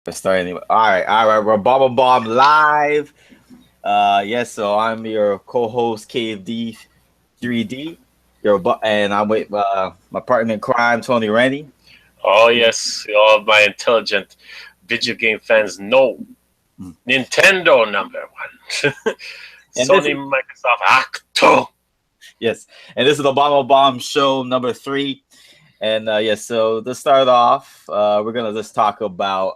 Let's start anyway. All right. We're Bomb-omb live. Yes. So I'm your co-host KFD 3D. And I'm with my partner in crime, Tony Rennie. Oh yes, all of my intelligent video game fans know Mm. Nintendo number one. And this Sony is Microsoft Acto. yes, and this is the Bomb show number 3. And yes, so to start off, we're gonna just talk about.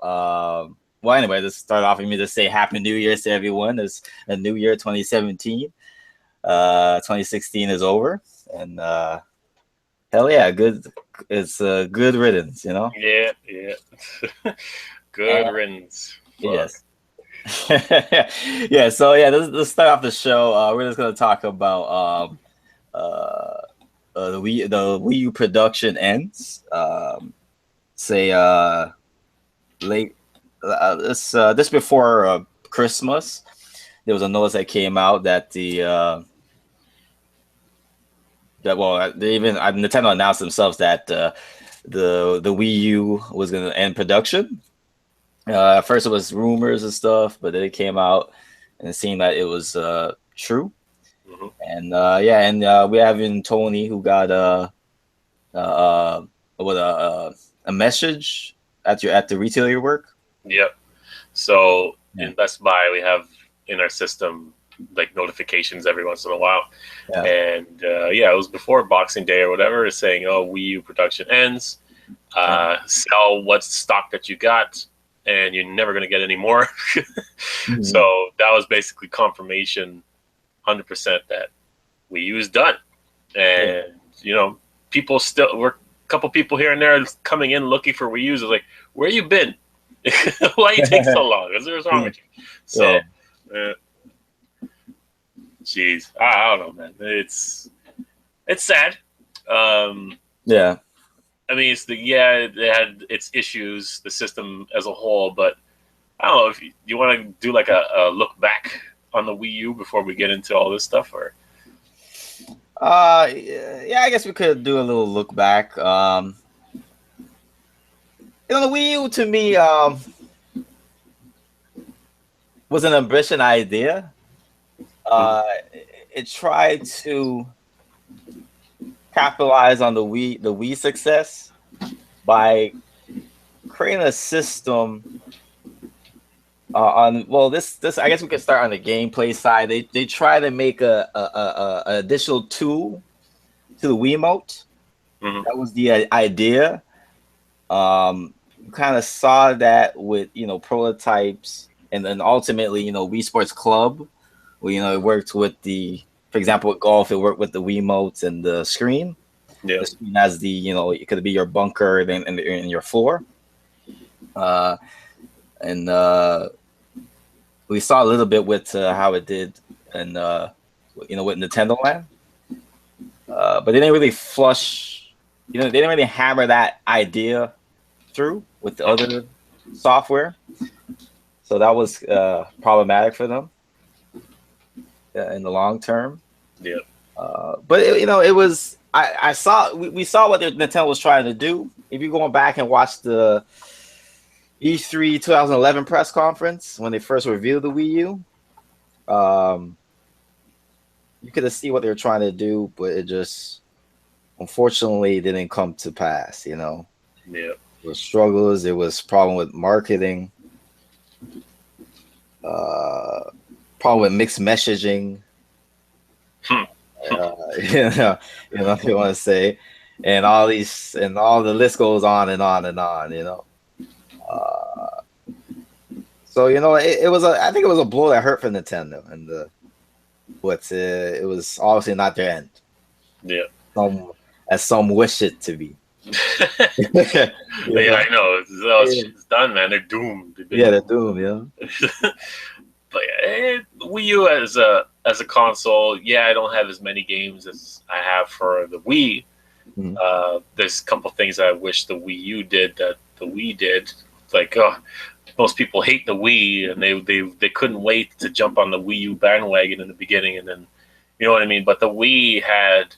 Well, anyway, to start off, let me just say Happy New Year to everyone. It's a new year, 2017. 2016 is over, and hell yeah, good. It's good riddance, you know. Yeah, yeah. Good Uh, riddance. Fuck. yes. Yeah. So yeah, let's start off the show. We're just gonna talk about uh, the Wii U production ends. Say late this before Christmas. There was a notice that came out that they even Nintendo announced themselves that the Wii U was going to end production. At first, it was rumors and stuff, but then it came out and it seemed that it was true. Hmm. And yeah, and we have in Tony who got uh, uh, what a message at the retail you work. Yep. So Yeah, in Best Buy, we have in our system like notifications every once in a while, yeah, and yeah, it was before Boxing Day or whatever. It's saying, "Oh, Wii U production ends. yeah. Sell what stock that you got, and you're never going to get any more." So Mhm. that was basically confirmation, 100% that Wii U is done. Yeah. And people still were a couple people here and there coming in looking for Wii U's. I was like, "Where you been? Why you take so long? What's wrong with you?" Yeah. So, uh, geez, I don't know, man. It's sad. Um, Yeah. I mean, it had its issues, the system as a whole, but I don't know if you want to do like a look back on the Wii U before we get into all this stuff, or Yeah, I guess we could do a little look back. The Wii U to me was an ambitious idea. Mhm. Uh, it tried to capitalize on the Wii success by creating a system on well this I guess we could start on the gameplay side. They try to make a additional tool to the Wiimote. Mhm. That was the idea. You kind of saw that with prototypes, and then ultimately Wii Sports Club, where it worked with for example, with golf, it worked with the Wiimotes and the screen. Yeah. The screen has it could be your bunker and your floor. Uh, and we saw a little bit with how it did, and with Nintendo Land, but they didn't really flush. They didn't really hammer that idea through with the Mhm. other software. So that was problematic for them in the long term. Yeah. But it was. I saw we saw what Nintendo was trying to do. If you're going back and watch the E3 2011 press conference when they first revealed the Wii U, you could see what they were trying to do, but it just unfortunately didn't come to pass. Yeah. There was struggles. There was problem with marketing. Uh, Problem with mixed messaging. Hmm. You know, if you want to say, and all the list goes on and on and on. Uh, so it was I think it was a blow that hurt for Nintendo, and but it was obviously not their end. Yeah. Some as some wish it to be. you Yeah, know? I know. Yeah, It's done, man. They're doomed. They've been yeah, they're doomed. doomed. But yeah, Wii U as a console, yeah, I don't have as many games as I have for the Wii. Mhm. There's a couple things I wish the Wii U did that the Wii did. Like, most people hate the Wii, and they couldn't wait to jump on the Wii U bandwagon in the beginning, and then you know what I mean. But the Wii had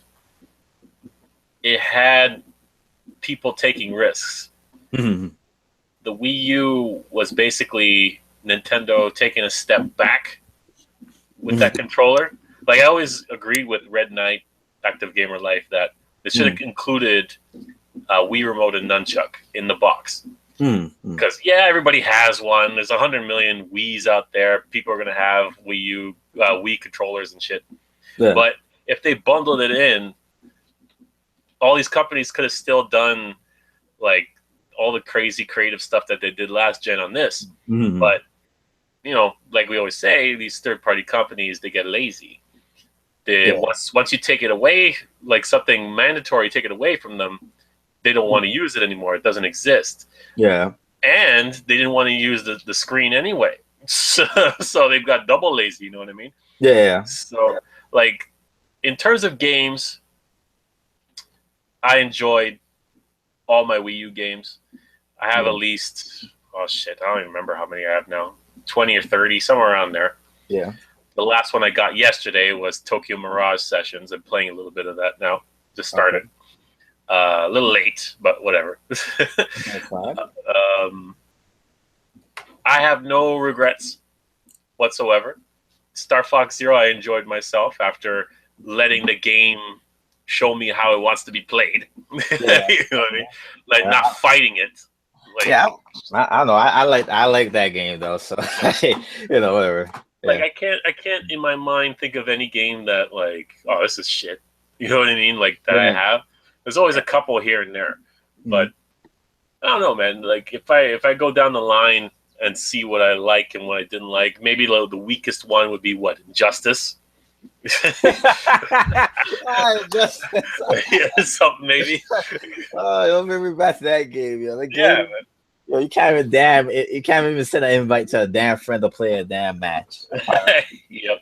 people taking risks. Mhm. the Wii U was basically Nintendo taking a step back with that controller. Like I always agreed with Red Knight, Active Gamer Life, that they should have included Wii Remote and Nunchuck in the box. Because everybody has one. There's 100 million Wii's out there. People are gonna have Wii U, Wii controllers and shit. Yeah. But if they bundled it in, all these companies could have still done like all the crazy creative stuff that they did last gen on this. But you know, like we always say, these third-party companies, they get lazy. Once you take it away, like something mandatory, take it away from them, they don't want to use it anymore. It doesn't exist. Yeah. And they didn't want to use the screen anyway. So they've got double lazy, you know what I mean? Yeah. So, like, in terms of games, I enjoyed all my Wii U games. I have at least, I don't even remember how many I have now. 20 or 30, somewhere around there. Yeah. The last one I got yesterday was Tokyo Mirage Sessions. I'm playing a little bit of that now. Just started. Okay. A little late, but whatever. I have no regrets whatsoever. Star Fox Zero, I enjoyed myself after letting the game show me how it wants to be played. Yeah. You know what I mean? Like not fighting it. Like, I don't know. I like that game though. So you know, whatever. Yeah. Like I can't in my mind think of any game that like, oh, this is shit. You know what I mean? Like that I have. There's always a couple here and there, but I don't know, man. Like if I go down the line and see what I like and what I didn't like, maybe the weakest one would be what? Injustice. Injustice. Yeah, something maybe. Oh, don't bring me back to that game, yo. That game, man. Yo, you can't even send an invite to a damn friend to play a damn match. Yep.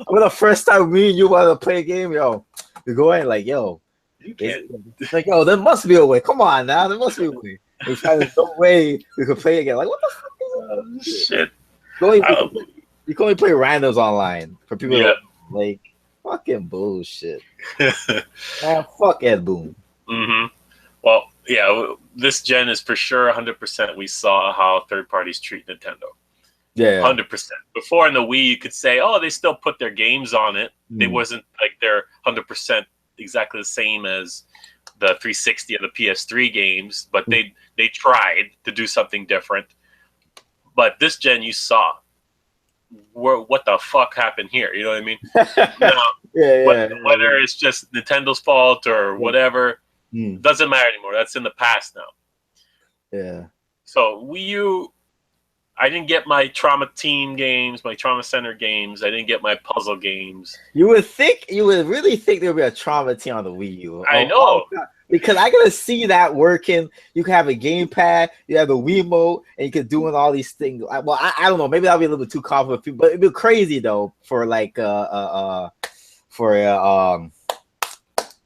When the first time me and you wanted to play a game, yo, we go in like, yo. It's like, yo, there must be a way. Come on now, there must be a way. There's no way we could play again. Like, what the fuck is shit? You can only play randoms online for people like fucking bullshit. Man, fuck Ed Boon. Well, yeah, this gen is for sure 100%. We saw how third parties treat Nintendo. Yeah, 100%. Before in the Wii, you could say, oh, they still put their games on it. They wasn't like they're 100% exactly the same as the 360 or the PS3 games, but they tried to do something different. But this gen, you saw what the fuck happened here. You know what I mean? Now, whether it's just Nintendo's fault or whatever, doesn't matter anymore. That's in the past now. Yeah. So Wii U, I didn't get my Trauma Team games, my Trauma Center games. I didn't get my puzzle games. You would really think there would be a Trauma Team on the Wii U. I know. Because I gotta see that working. You can have a gamepad, you have the Wiimote, and you can do all these things. Well, I don't know. Maybe that'll be a little bit too complicated, but it'd be crazy though for like what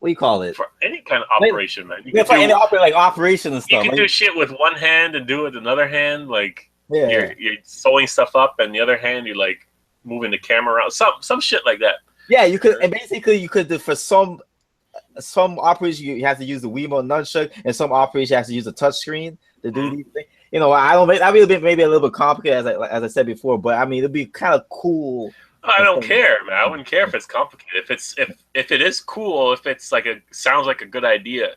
do you call it? For any kind of operation, man. You for any operation and stuff. You can do shit with one hand and do it with another hand, like. Yeah. You're sewing stuff up, and the other hand you're like moving the camera around. Some shit like that. Yeah, you could, and basically you could do for some operations you have to use the Wiimote nunchuck, and some operations you have to use a touch screen to do these things. You know, I don't. That'd be maybe a little bit complicated, as I said before. But I mean, it'd be kind of cool. I don't care, man. I wouldn't care if it's complicated. If it is cool, if it's like sounds like a good idea,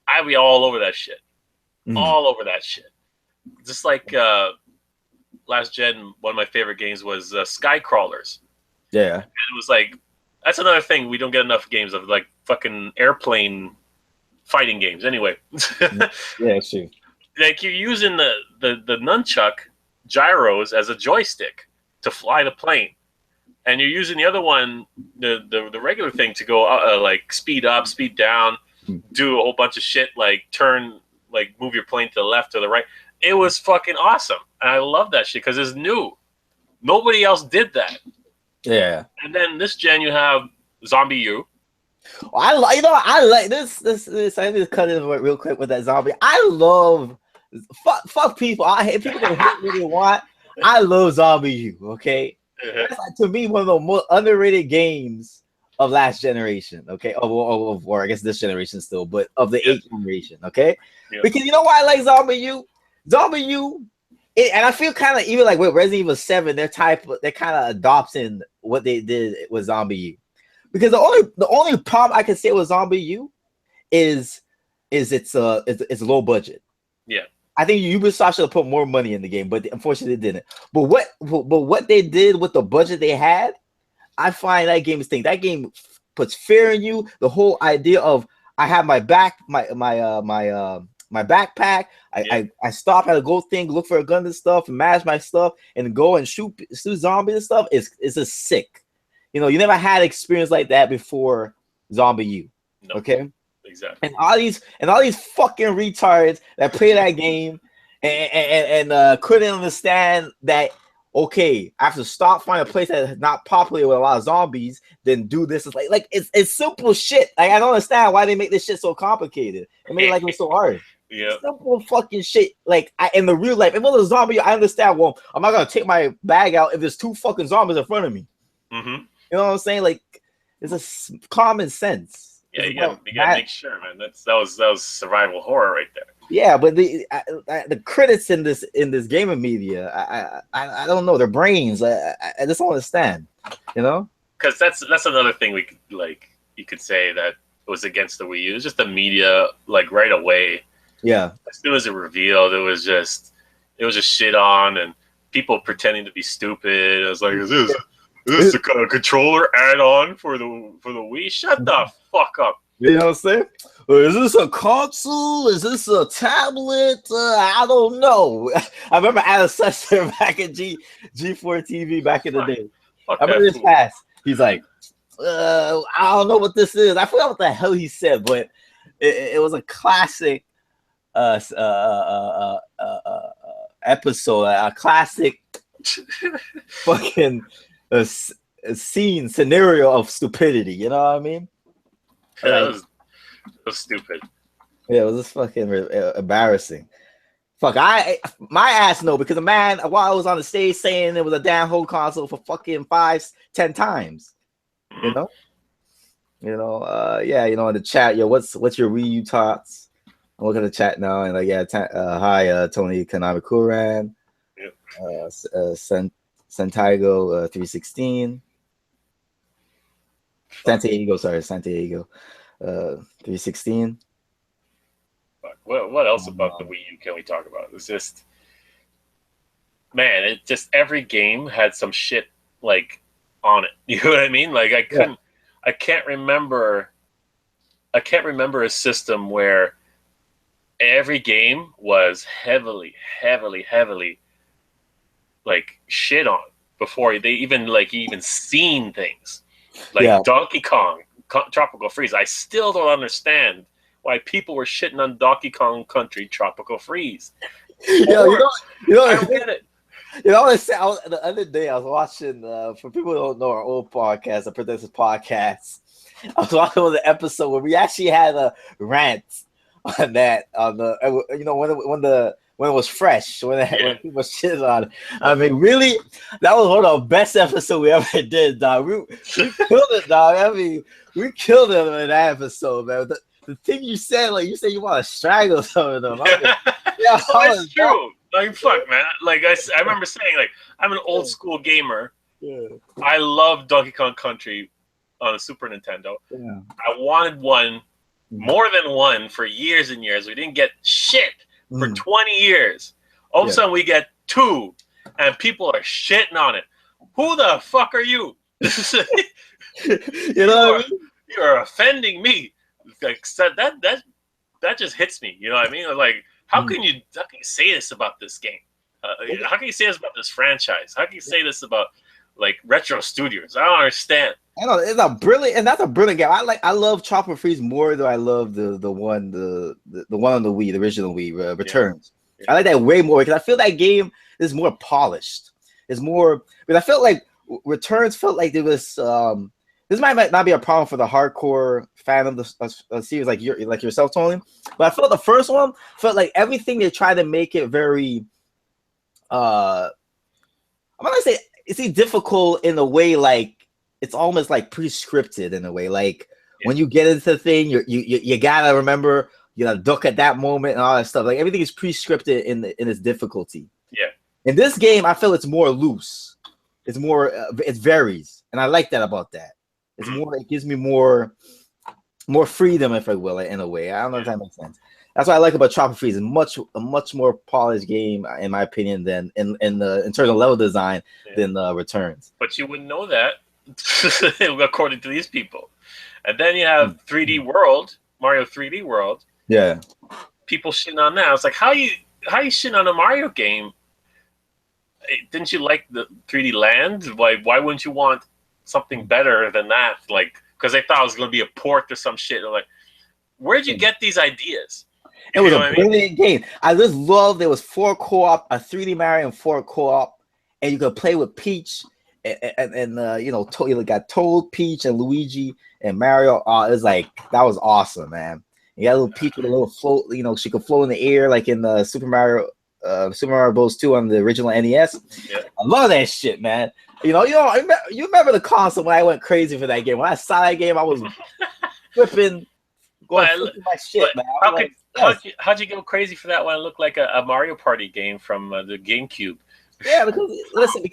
I'd be all over that shit. All over that shit. Just like last gen, one of my favorite games was Skycrawlers. Yeah. And it was like, that's another thing we don't get enough games of, like fucking airplane fighting games. Anyway. Yeah, true. Like you're using the nunchuck gyros as a joystick to fly the plane. And you're using the other one, the regular thing to go like speed up, speed down, do a whole bunch of shit, like move your plane to the left or the right. It was fucking awesome. And I love that shit because it's new. Nobody else did that. Yeah. And then this gen, you have Zombie U. I like this. I need to cut in real quick with that zombie. I love fuck people. I hate people that hate what they want. I love Zombie U. Okay, that's like, to me, one of the most underrated games of last generation. Okay, or I guess this generation still, but of the 8th generation. Okay, because you know why I like Zombie U? Zombie U, and I feel kind of even like with Resident Evil 7, they're kind of adopting what they did with Zombie U, because the only problem I can say with Zombie U is it's low budget. Yeah. I think Ubisoft should have put more money in the game, but unfortunately they didn't. But what they did with the budget they had, I find that game is thing. That game puts fear in you. The whole idea of I have my backpack. I stop at a gold thing, look for a gun and stuff, and mash my stuff, and go and shoot zombies and stuff. It's just sick. You know, you never had experience like that before Zombie U. No. Okay. Exactly. And all these fucking retards that play that game and couldn't understand that. Okay, I have to stop finding a place that is not popular with a lot of zombies, then do this. It's like it's simple shit. Like, I don't understand why they make this shit so complicated. They make it like it was so hard. Yeah, simple fucking shit. Like, in the real life, if it was a zombie, I understand. Well, I'm not gonna take my bag out if there's 2 fucking zombies in front of me. Mm-hmm. You know what I'm saying? Like, it's a common sense. Yeah, you gotta make sure, man. That was survival horror right there. Yeah, but the critics in this gaming media, I don't know their brains. I just don't understand, you know. Because that's another thing we could, like, you could say that was against the Wii U. It was just the media, like, right away. Yeah. As soon as it revealed, it was just shit on, and people pretending to be stupid. I was like, is this a controller add-on for the Wii? Shut the fuck up. You know what I'm saying? Is this a console? Is this a tablet? I don't know. I remember Adam Sessler back at G4 TV back in the day. I remember this pass. He's like, I don't know what this is. I forgot what the hell he said, but it was a classic episode, a classic fucking scenario of stupidity. You know what I mean? Yeah, it was stupid. Yeah, it was just fucking embarrassing. Fuck, my ass no, because a man while I was on the stage saying it was a damn whole console for fucking 5-10 times. You know? Yeah, in the chat, yo, what's your Wii U thoughts? I'm looking at the chat now, and like, yeah, hi, Tony Kanami-Kuran, Santiago 316, Santiago 316. What else about the Wii U can we talk about? It's just, man, it just every game had some shit like on it. You know what I mean? Like, I can't remember a system where every game was heavily like shit on before they even seen things. Like Donkey Kong, Tropical Freeze. I still don't understand why people were shitting on Donkey Kong Country Tropical Freeze. I don't get it. The other day I was watching, for people who don't know our old podcast, the Producers Podcast, I was watching the episode where we actually had a rant on that, when it was fresh, when people shit on it. I mean, really, that was one of the best episodes we ever did, dog. We killed it, dog. I mean, we killed it in that episode, man. The thing you said you want to strangle some of them. It's true. Like, fuck, man. Like, I remember saying, like, I'm an old school gamer. Yeah. I love Donkey Kong Country on the Super Nintendo. Yeah. I wanted one, more than one, for years and years. We didn't get shit for 20 years. All of a sudden, we get 2, and people are shitting on it. Who the fuck are you? You know what I mean? You are offending me. Like, that just hits me. You know what I mean? Like, how can you say this about this game? How can you say this about this franchise? How can you say this about, like, Retro Studios? I don't understand. I know that's a brilliant game. I love Tropical Freeze more than I love the one on the Wii, the original Wii, Returns. Yeah. I like that way more because I feel that game is more polished. It's more, because I felt like Returns felt like there was this might not be a problem for the hardcore fan of the series like yourself, Tony. But I felt the first one felt like everything they tried to make it very I'm gonna say difficult in a way, like it's almost like pre-scripted in a way. Like when you get into the thing, you gotta remember You gotta duck at that moment and all that stuff. Like everything is pre-scripted in its difficulty. Yeah. In this game, I feel it's more loose. It's more it varies, and I like that about that. It's more. It gives me more freedom, if I will, in a way. I don't know if that makes sense. That's what I like about Tropical Freeze. It's a much more polished game, in my opinion, than in terms of level design than Returns. But you wouldn't know that according to these people. And then you have 3D World, Mario 3D World. Yeah. People shitting on that. I was like, how you shitting on a Mario game? Didn't you like the 3D Land? Why wouldn't you want something better than that? Like, because I thought it was going to be a port or some shit. I'm like, where'd you get these ideas? It was a brilliant game. I just loved there was 4 co-op, a 3D Mario and 4 co-op, and you could play with Peach and you got Toad, Peach, and Luigi and Mario. It was like that was awesome, man. You got a little Peach with a little float. She could float in the air like in the Super Mario Bros. 2 on the original NES. Yeah. I love that shit, man. You remember the console when I went crazy for that game. When I saw that game, I was flipping, flipping my shit, man. How'd you go crazy for that when it looked like a Mario Party game from the GameCube? Yeah, because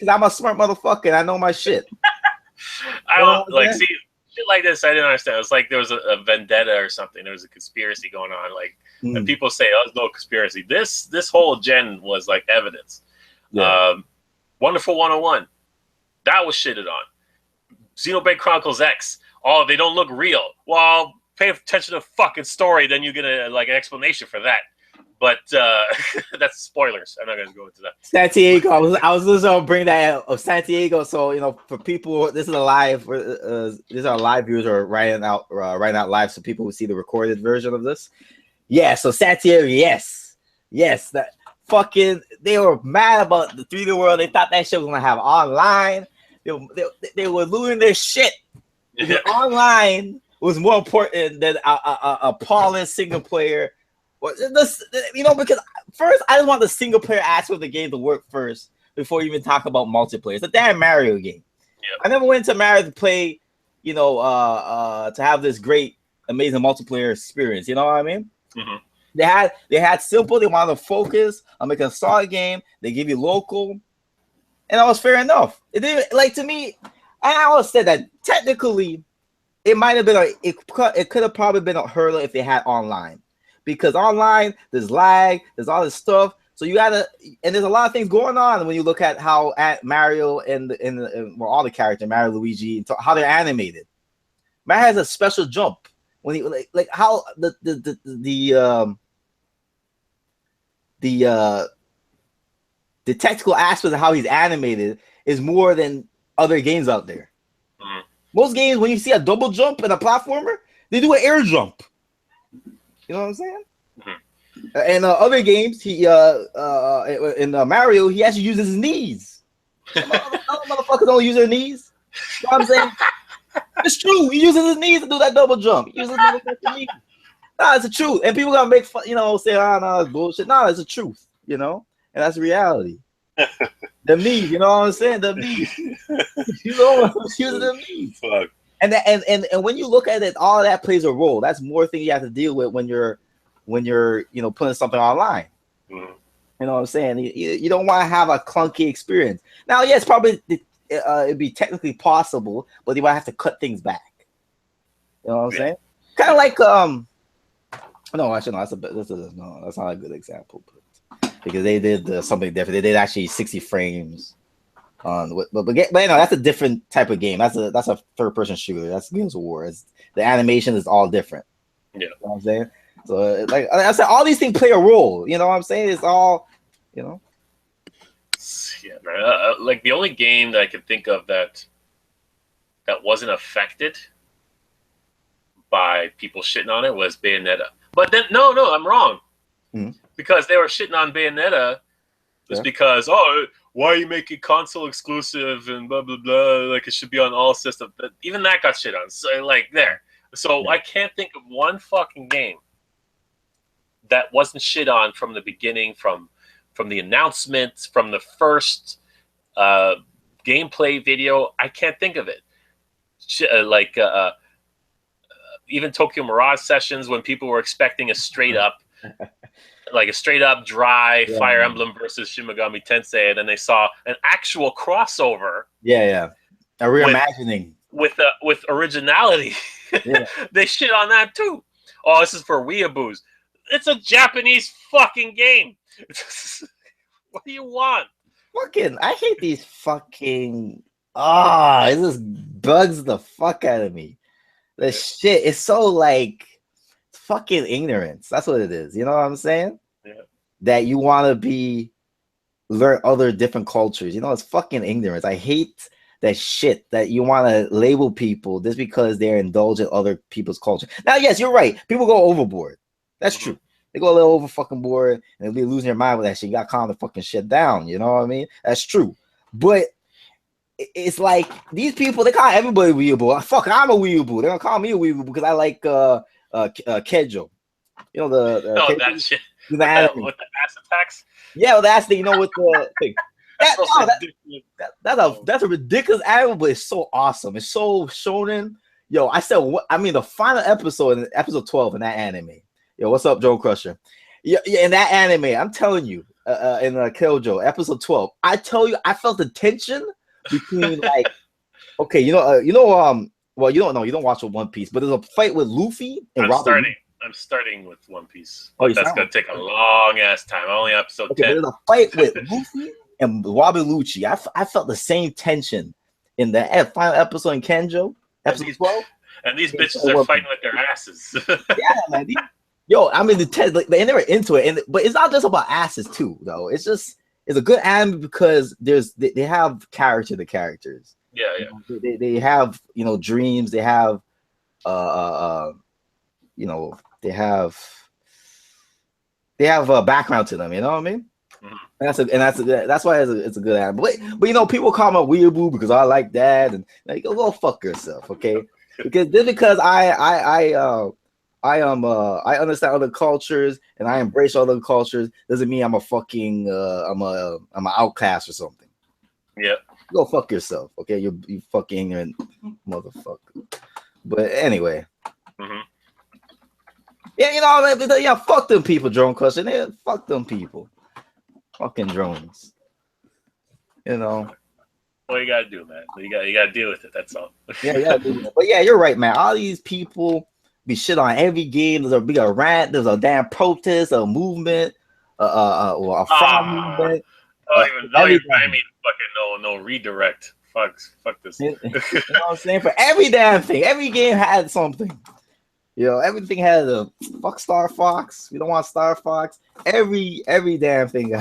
I'm a smart motherfucker and I know my shit. I don't see shit like this. I didn't understand. It's like there was a vendetta or something. There was a conspiracy going on. Like and people say, "Oh, there's no conspiracy." This whole gen was like evidence. Yeah. Wonderful 101. That was shitted on. Xenoblade Chronicles X. Oh, they don't look real. Well, pay attention to the fucking story, then you get an explanation for that. But that's spoilers. I'm not going to go into that. Santiago, I was just going to bring that up. Santiago. So for people, this is a live. These are live viewers are writing out live, so people will see the recorded version of this. Yeah. So Santiago, yes, that fucking they were mad about the 3D World. They thought that shit was going to have online. They were losing their shit. Yeah. Online was more important than a polished single player. Because first I just want the single player aspect of the game to work first before you even talk about multiplayer. It's a damn Mario game. Yeah. I never went to Mario to play, to have this great, amazing multiplayer experience. You know what I mean? Mm-hmm. They had simple. They wanted to focus on making a solid game. They give you local, and that was fair enough. It didn't to me. I always said that technically, it might have been it could have probably been a hurdle if they had online. Because online, there's lag, there's all this stuff. So you gotta, and there's a lot of things going on when you look at how Mario and all the characters, Mario, Luigi, how they're animated. Mario has a special jump when he like how the technical aspect of how he's animated is more than other games out there. Mm-hmm. Most games, when you see a double jump in a platformer, they do an air jump. You know what I'm saying? Mm-hmm. And other games, he in Mario, he actually uses his knees. Other motherfuckers don't use their knees. You know what I'm saying? It's true. He uses his knees to do that double jump. He uses his knees. Nah, it's the truth. And people gonna make fun, say, "Oh no, it's bullshit." No, it's the truth. And that's reality. The knees, you know what I'm saying? The knees. Using the knees. Fuck. And when you look at it, all of that plays a role. That's more thing you have to deal with when you're putting something online. Mm-hmm. You know what I'm saying? You don't want to have a clunky experience. Now, yes, probably it'd be technically possible, but you might have to cut things back. You know what I'm saying? Kind of like no, actually, no. That's not a good example, because they did something different. They did actually 60 frames. But that's a different type of game. That's a third person shooter. That's Gears of War. The animation is all different. Yeah, you know what I'm saying. So like I said, all these things play a role. You know what I'm saying? It's all, Yeah, man. Like the only game that I could think of that wasn't affected by people shitting on it was Bayonetta. But then no, I'm wrong. Mm-hmm. Because they were shitting on Bayonetta. It's because why are you making console exclusive and blah blah blah? Like it should be on all systems. But even that got shit on. So I can't think of one fucking game that wasn't shit on from the beginning, from the announcements, from the first gameplay video. I can't think of it. even Tokyo Mirage Sessions when people were expecting a straight up dry Fire Emblem versus Shin Megami Tensei, and then they saw an actual crossover. Yeah. A reimagining with originality. Yeah. They shit on that too. Oh, this is for weeaboos. It's a Japanese fucking game. What do you want? Fucking, I hate these fucking. It just bugs the fuck out of me. The shit is so like fucking ignorance. That's what it is. You know what I'm saying? Yeah. That you want to learn other different cultures. You know, it's fucking ignorance. I hate that shit that you want to label people just because they're indulging other people's culture. Now, yes, you're right. People go overboard. That's true. They go a little over fucking board and they'll be losing their mind with that shit. You got to calm the fucking shit down. You know what I mean? That's true. But it's like these people, they call everybody weeaboo. Fuck, I'm a weeaboo. They're gonna call me a weeaboo because I like Kejo. You know the that shit with the ass attacks. Yeah, well, that's the with the thing. That's a ridiculous anime, but it's so awesome. It's so shonen. Yo, I said what? I mean, the final episode in episode 12 in that anime. Yo, what's up, Joe Crusher? Yeah, in that anime, I'm telling you, in Killjoy episode 12, I tell you, I felt the tension between like, okay, well, you don't know, you don't watch One Piece, but there's a fight with Luffy and Robin. I'm starting with One Piece. Oh, that's gonna take a long ass time. Only episode 10. There's a fight with Luffy and Robin Lucci. I felt the same tension in the final episode in Kenjo, episode 12. And these bitches are fighting with their asses. Yeah, man. Yo, I mean, they never into it, but it's not just about asses too, though. It's a good anime because they have character. The characters. Yeah. They have dreams. They have they have a background to them. You know what I mean? Mm-hmm. That's why it's a good anime. But people call me a weeaboo because I like that, and like go fuck yourself, okay? because I understand other cultures and I embrace other cultures doesn't mean I'm a fucking I'm an outcast or something. Yeah. Go fuck yourself, okay? You fucking ignorant motherfucker. But anyway. Mm-hmm. Yeah, fuck them people, drone question. Yeah, fuck them people. Fucking drones. Well, you gotta do, man. You gotta deal with it. That's all. Yeah. But yeah, you're right, man. All these people be shit on every game. There's a rant. There's a damn protest, a movement, a farm movement. I mean, fucking no redirect. Fuck this. You know what I'm saying? For every damn thing, every game had something. Everything had a fuck Star Fox. We don't want Star Fox. Every damn thing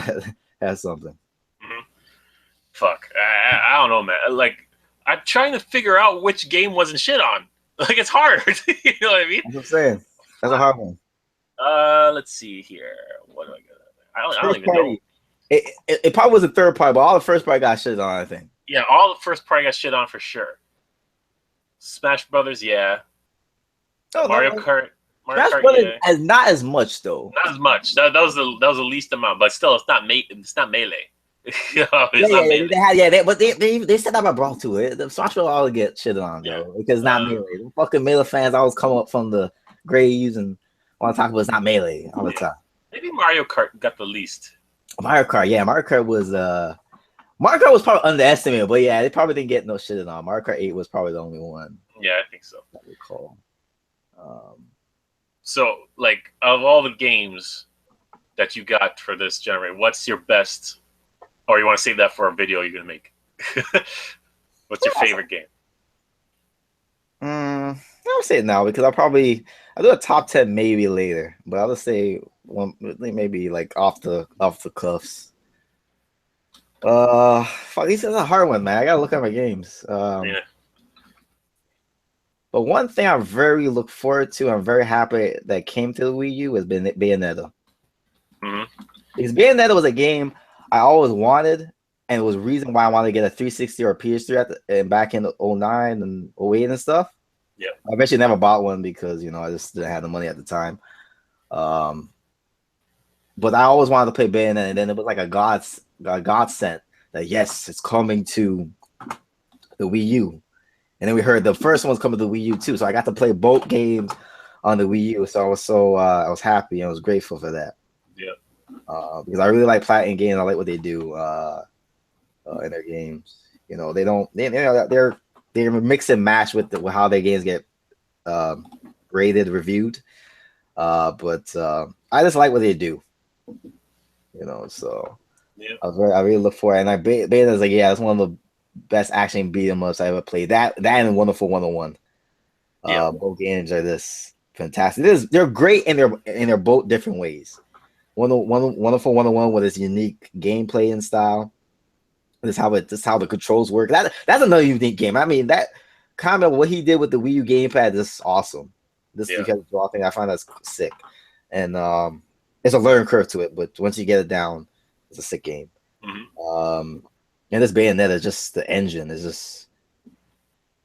has something. Mm-hmm. Fuck. I don't know, man. Like, I'm trying to figure out which game wasn't shit on. Like, it's hard. You know what I mean? That's what I'm saying. That's a hard one. Let's see here. What do I got? I don't even know. It probably was a third party, but all the first party got shit on, I think. Yeah, all the first party got shit on for sure. Smash Brothers, yeah. Mario Kart. Smash Brothers is not as much though. Not as much. That was the least amount, but still, it's not melee. They set up a brawl to it. The Smash Brothers all get shit on though because it's not melee. The fucking melee fans always come up from the graves and want to talk about it's not melee all the time. Maybe Mario Kart got the least. Mario Kart was probably underestimated, but yeah, they probably didn't get no shit on. Mario Kart 8 was probably the only one. Yeah, I think so. I recall. So, like, of all the games that you got for this generation, what's your best? Or you want to save that for a video you're gonna make? What's your favorite game? I'll say it now because I'll do a top 10 maybe later, but I'll just say one maybe like off the cuffs. Fuck, this is a hard one, man. I gotta look at my games. Yeah. But one thing I very look forward to, I'm very happy that came to the Wii U has been Bayonetta. Mm-hmm. Because Bayonetta was a game I always wanted, and it was the reason why I wanted to get a 360 or a PS3 and back in 09 and 08 and stuff. Yeah. I eventually never bought one because, I just didn't have the money at the time. But I always wanted to play Bayonetta, and then it was like a godsend that, yes, it's coming to the Wii U. And then we heard the first one's coming to the Wii U too. So I got to play both games on the Wii U. So I was happy and I was grateful for that. Yeah. Because I really like Platinum games. I like what they do in their games. You know, they're mix and match with how their games get rated, reviewed. But I just like what they do. You know, so Yeah. I really look for it. And Bayonnetta's like, yeah, it's one of the best action beat 'em ups I ever played. That and Wonderful 101. Yeah. Both games are just fantastic. They're great in their both different ways. Wonderful 101 with its unique gameplay and style. This how the controls work. That's another unique game. I mean, that comment what he did with the Wii U gamepad is awesome. Because draw thing, I find that's sick. And it's a learning curve to it, but once you get it down, it's a sick game. Mm-hmm. And this Bayonetta, just the engine is just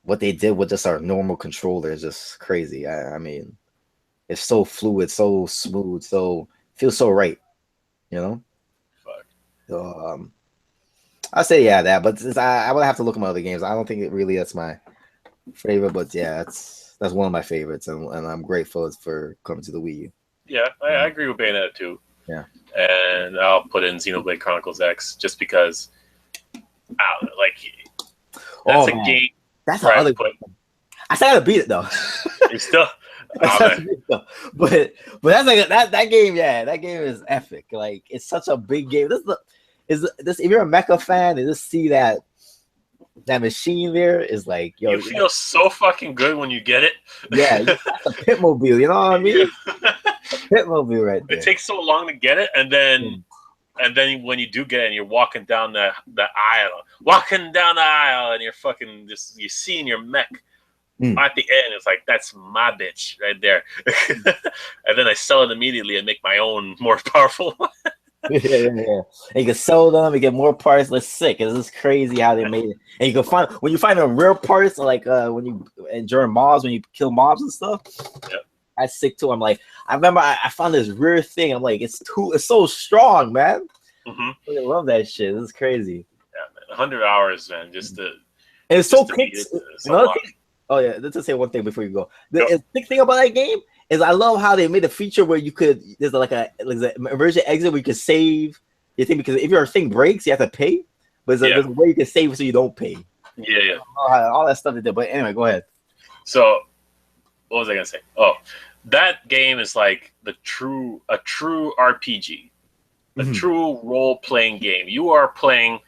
what they did with just our normal controller is just crazy. I mean, it's so fluid, so smooth, so feels so right, you know. Fuck. So I say yeah, that, but I would have to look at my other games. I don't think it really that's my favorite, but yeah, that's one of my favorites, and I'm grateful for coming to the Wii U. Yeah, I agree with Bayonetta too. Yeah, and I'll put in Xenoblade Chronicles X just because, that's a game. That's the other. I still gotta beat it though. You still. But that's like that game. Yeah, that game is epic. Like it's such a big game. This if you're a mecha fan and just see that machine there is like, yo, you feel so fucking good when you get it. Yeah, that's a Pitmobile. You know what I mean? Yeah. Pitmobile right there. It takes so long to get it, and then when you do get it, and you're walking down the aisle, and you're fucking just you're seeing your mech. At the end, it's like, that's my bitch right there. And then I sell it immediately and make my own more powerful one. Yeah. And you can sell them and get more parts. That's sick. It's just crazy how they made it. And you can find when you find the rare parts, like during mobs, when you kill mobs and stuff. Yep. That's sick too. I'm like, I remember I found this rare thing. I'm like, it's so strong, man. Mm-hmm. I love that shit. This is crazy. Yeah, man. 100 hours, man. Just to. And it's so quick. Oh yeah, let's just say one thing before you go. The big thing about that game is I love how they made a feature where there's like an emergent exit where you can save your thing, because if your thing breaks, you have to pay. But there's a way you can save so you don't pay. Yeah. All that stuff they did. But anyway, go ahead. So, what was I gonna say? Oh, that game is like a true RPG, a true role-playing game. You are playing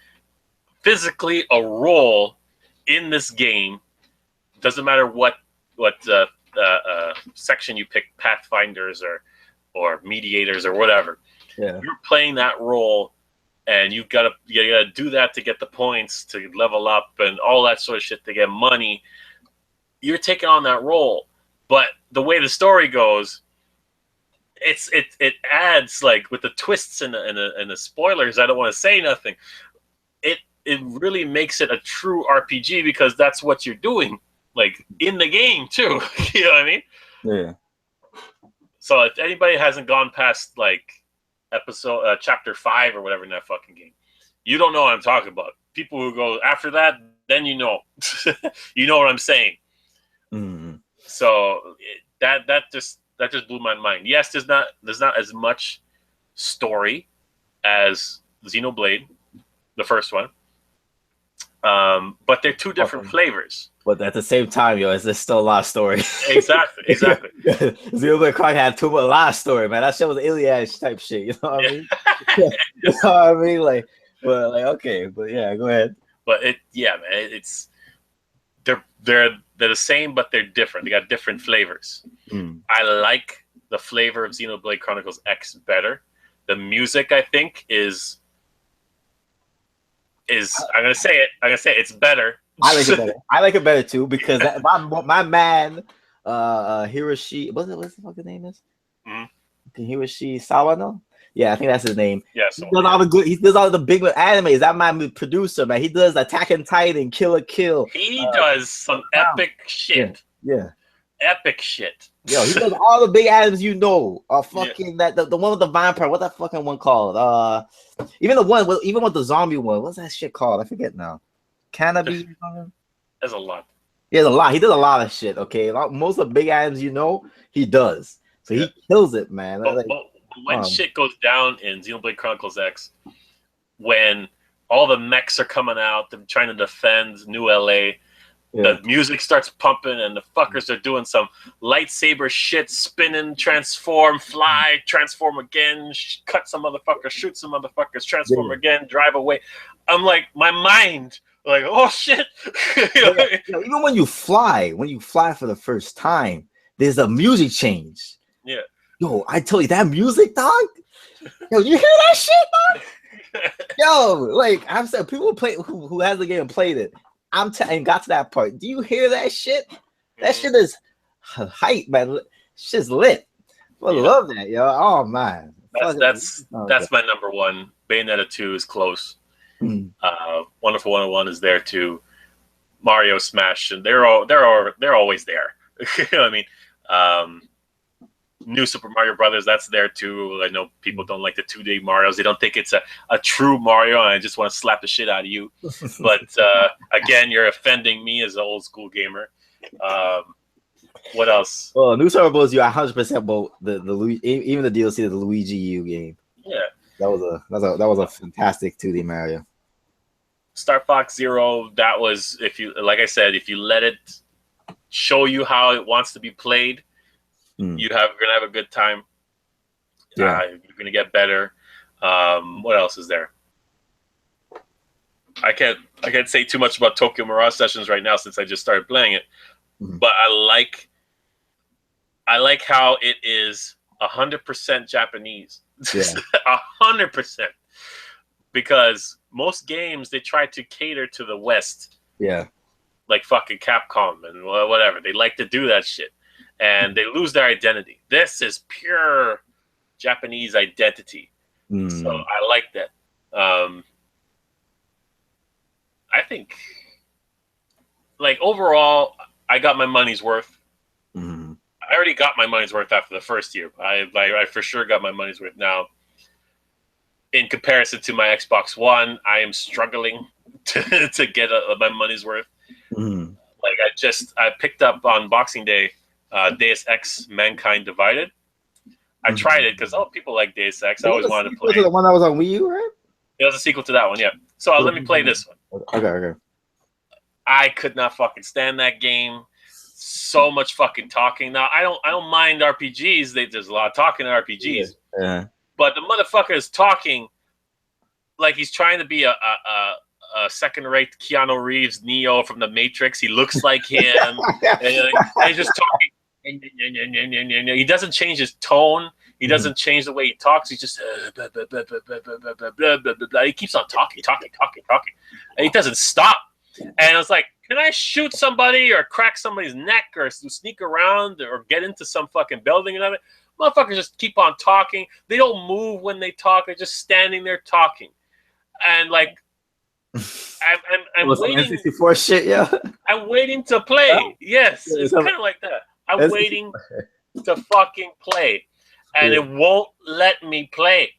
physically a role in this game. Doesn't matter what section you pick, pathfinders or mediators or whatever. Yeah. You're playing that role, and you gotta do that to get the points, to level up, and all that sort of shit, to get money. You're taking on that role, but the way the story goes, it adds, like, with the twists and the spoilers. I don't want to say nothing. It really makes it a true RPG, because that's what you're doing. Like, in the game too. You know what I mean? Yeah. So if anybody hasn't gone past like chapter 5 or whatever in that fucking game, you don't know what I'm talking about. People who go after that, then you know. You know what I'm saying. Mm-hmm. So that just blew my mind. Yes, there's not as much story as Xenoblade, the first one. But they're two different flavors. But at the same time, there's still a lot of story. Exactly. Xenoblade Chronicles had a lot of story, man. That shit was Iliad type shit. You know what I mean? You know what I mean? Okay, but yeah, go ahead. But man, it's they're the same, but they're different. They got different flavors. I like the flavor of Xenoblade Chronicles X better. The music, I think, is I'm gonna say it. It's better. I like it better. I like it better too, because my man, Hiroshi, what's the fucking name is? Hiroshi Sawano? Yeah, I think that's his name. Yeah, he does all the big animes. That my producer, man. He does Attack on Titan, Kill la Kill. He does some epic shit. Yeah. Epic shit. Yo, he does all the big animes, that the one with the vampire. What's that fucking one called? Even with the zombie one. What's that shit called? I forget now. Cannabis. There's a lot. He has a lot. He does a lot of shit. Okay, most of the big items, he does. So Yeah. he kills it, man. But when shit goes down in Xenoblade Chronicles X, when all the mechs are coming out, they're trying to defend New LA. Yeah. The music starts pumping, and the fuckers are doing some lightsaber shit, spinning, transform, fly, transform again, cut some motherfuckers, shoot some motherfuckers, transform again, drive away. I'm like, my mind, like, oh shit. Even when you fly for the first time, there's a music change. Yeah. Yo, I tell you, that music, dog. Yo, you hear that shit, dog? Yo, like I've said, people play who has the game and played it. And got to that part. Do you hear that shit? That shit is hype, man. Shit's lit. I love that, yo. Oh man, that's my number one. Bayonetta 2 is close. Wonderful 101 is there too. Mario Smash, and they're always there. You know what I mean? New Super Mario Brothers, that's there too. I know people don't like the 2D Marios. They don't think it's a true Mario, and I just want to slap the shit out of you. But again, you're offending me as an old school gamer. What else? Well, New Super Bros. You 100% both the even the DLC of the Luigi U game. Yeah, that was a fantastic 2D Mario. Star Fox Zero. That was, if you let it show you how it wants to be played. You're gonna have a good time. Yeah, you're gonna get better. What else is there? I can't say too much about Tokyo Mirage Sessions right now since I just started playing it. But I like how it is 100% Japanese. 100%. Because most games they try to cater to the West. Yeah. Like fucking Capcom and whatever. They like to do that shit. And they lose their identity. This is pure Japanese identity. So I like that. I think, like, overall, I got my money's worth. I already got my money's worth after the first year. I for sure got my money's worth now. In comparison to my Xbox One, I am struggling to get my money's worth. Like, I picked up on Boxing Day Deus Ex Mankind Divided. I tried it because people like Deus Ex. I always wanted to play. To the one that was on Wii U, right? It was a sequel to that one, yeah. So let me play this one. Okay. I could not fucking stand that game. So much fucking talking. Now I don't mind RPGs. There's a lot of talking in RPGs. Yeah. But the motherfucker is talking like he's trying to be a second-rate Keanu Reeves Neo from the Matrix. He looks like him. and he's just talking. He doesn't change his tone. He doesn't change the way he talks. He's just he keeps on talking. And he doesn't stop. And I was like, can I shoot somebody or crack somebody's neck or sneak around or get into some fucking building and everything? Motherfuckers just keep on talking. They don't move when they talk. They're just standing there talking. And like, I'm waiting. N64 shit, yeah. I'm waiting to play. Yes, it's kind of like that. I'm waiting to fucking play, and it won't let me play.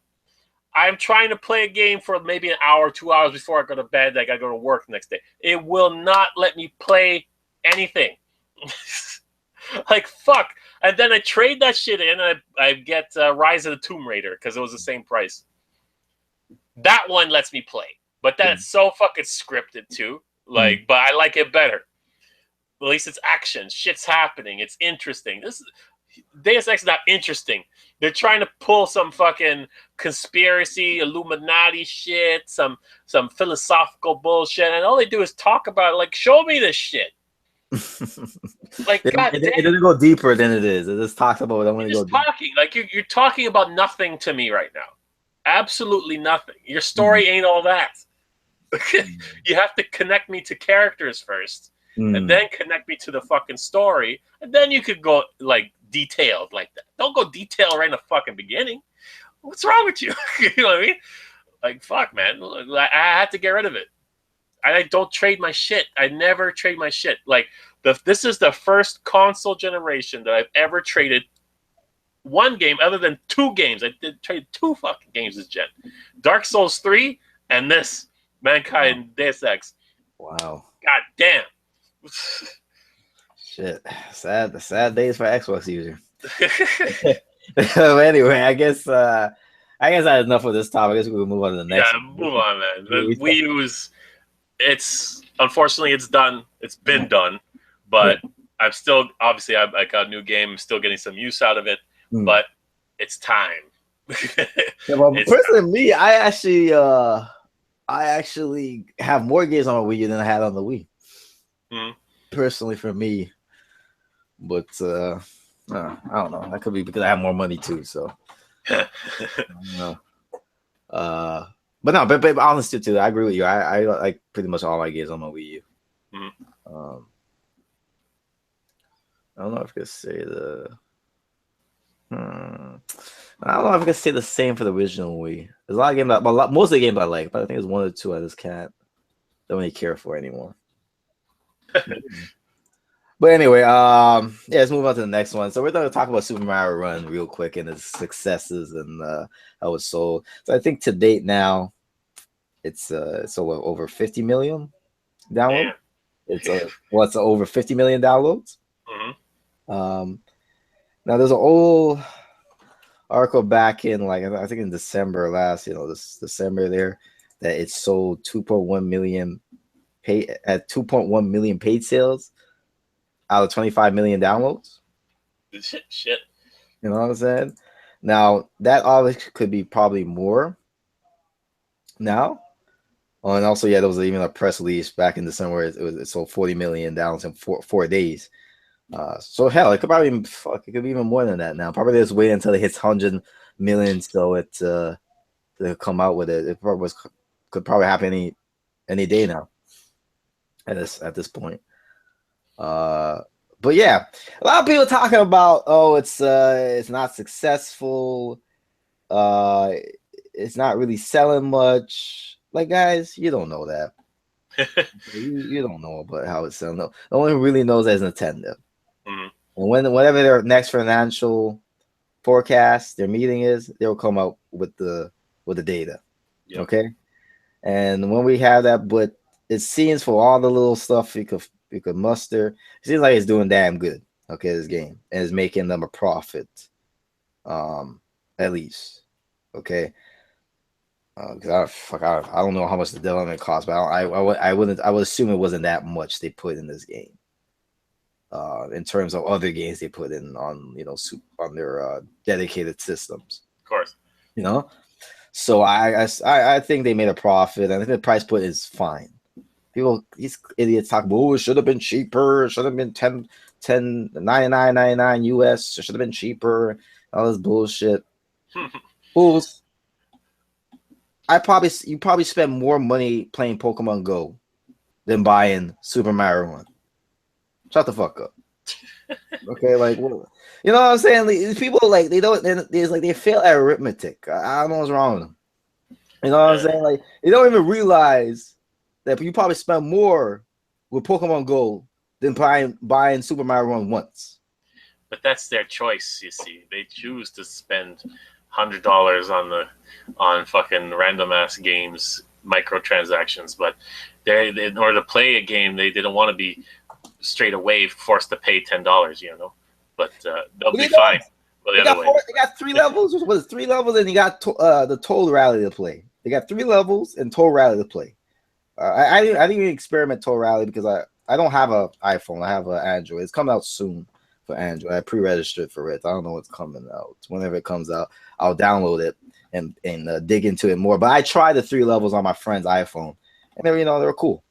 I'm trying to play a game for maybe an hour, 2 hours before I go to bed. I gotta go to work the next day. It will not let me play anything. Like, fuck. And then I trade that shit in, and I get Rise of the Tomb Raider because it was the same price. That one lets me play. But that's so fucking scripted too. Like, but I like it better. At least it's action. Shit's happening. It's interesting. Deus Ex is not interesting. They're trying to pull some fucking conspiracy, Illuminati shit, some philosophical bullshit, and all they do is talk about it. Like, show me this shit. Like, it doesn't go deeper than it is. It just talks about it. You're just talking. Like, you're talking about nothing to me right now. Absolutely nothing. Your story ain't all that. You have to connect me to characters first, and then connect me to the fucking story, and then you could go like detailed like that. Don't go detailed right in the fucking beginning. What's wrong with you? You know what I mean? Like, fuck, man. I had to get rid of it. I don't trade my shit. I never trade my shit. Like, this is the first console generation that I've ever traded one game other than two games. I did trade two fucking games this gen. Dark Souls 3 and this. Mankind Deus Ex. Wow. God damn. Shit, sad days for Xbox user. Anyway, I guess that's enough of this topic. I guess we'll move on to the next Yeah, one. move on, man. The Wii U is, it's unfortunately it's done. It's been done, but I'm still obviously I got a new game. I'm still getting some use out of it, but it's time. Yeah, well, personally, me, I actually have more games on my Wii U than I had on the Wii. Personally, for me, but I don't know. That could be because I have more money too. So, but no, but honestly, too, I agree with you. I like pretty much all my games on my Wii U. I don't know if I could say the. I don't know if I can say the same for the original Wii. There's a lot of games, most of the games I like, but I think there's one or two I just don't really care for anymore. But anyway, yeah, let's move on to the next one. So we're going to talk about Super Mario Run real quick and its successes and how it's sold. So I think to date now, it's over 50 million downloads. It's over 50 million downloads. Now there's an old article back in I think in December last, this December there, that it sold 2.1 million paid sales out of 25 million downloads. Shit. You know what I'm saying? Now that obviously could be probably more now. Oh, and also, yeah, there was even a press release back in December. It sold 40 million downloads in four days. So hell, it could probably it could be even more than that now. Probably just wait until it hits 100 million, so to come out with it. It probably could probably happen any day now. At this point. But yeah, a lot of people talking about it's not successful. It's not really selling much. Like, guys, you don't know that. you don't know about how it's selling. No one really knows that is Nintendo. And whenever their next financial forecast, their meeting is, they'll come out with the data. Yep. Okay. And when we have that, but it seems for all the little stuff you could muster, it seems like it's doing damn good. Okay, this game, and it's making them a profit, at least. Okay, because I don't know how much the development cost, but I would assume it wasn't that much they put in this game. In terms of other games they put in on on their dedicated systems, of course, So I think they made a profit. I think the price put is fine. These idiots talk, oh, it should have been cheaper. It should have been 99.99 US. It should have been cheaper. All this bullshit. Fools. You probably spend more money playing Pokemon Go than buying Super Mario Run. Shut the fuck up. Okay, like, you know what I'm saying? These people they fail at arithmetic. I don't know what's wrong with them. You know what I'm saying? Like, they don't even realize that you probably spend more with Pokemon Go than buying Super Mario Run once. But that's their choice, you see. They choose to spend $100 on fucking random ass games, microtransactions. But in order to play a game, they didn't want to be straight away forced to pay $10, But they'll be fine. Well, they got 3 levels. What is 3 levels? And you got the Toad Rally to play. They got 3 levels and Toad Rally to play. I didn't even experiment Toad Rally because I don't have an iPhone. I have an Android. It's coming out soon for Android. I pre-registered for it. I don't know what's coming out. Whenever it comes out, I'll download it and dig into it more. But I tried the 3 levels on my friend's iPhone, and they were cool.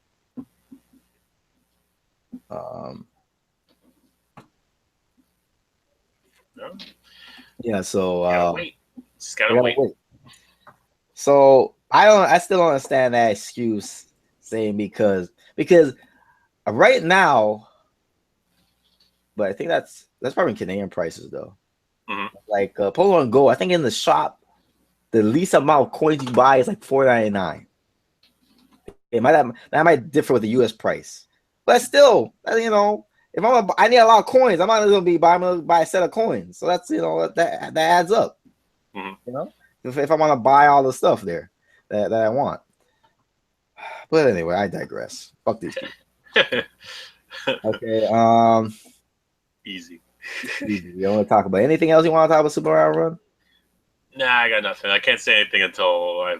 Yeah. So just gotta wait. So I still don't understand that excuse saying because right now, but I think that's probably Canadian prices though. Like Pokemon Go, I think in the shop, the least amount of coins you buy is like $4.99. That might differ with the US price, but still, if I need a lot of coins, I'm not gonna be buy a set of coins. So that's that adds up. If I want to buy all the stuff there that I want. But anyway, I digress. Fuck these people. Okay. Easy. You don't want to talk about anything else? You want to talk about Super Mario Run? Nah, I got nothing. I can't say anything until I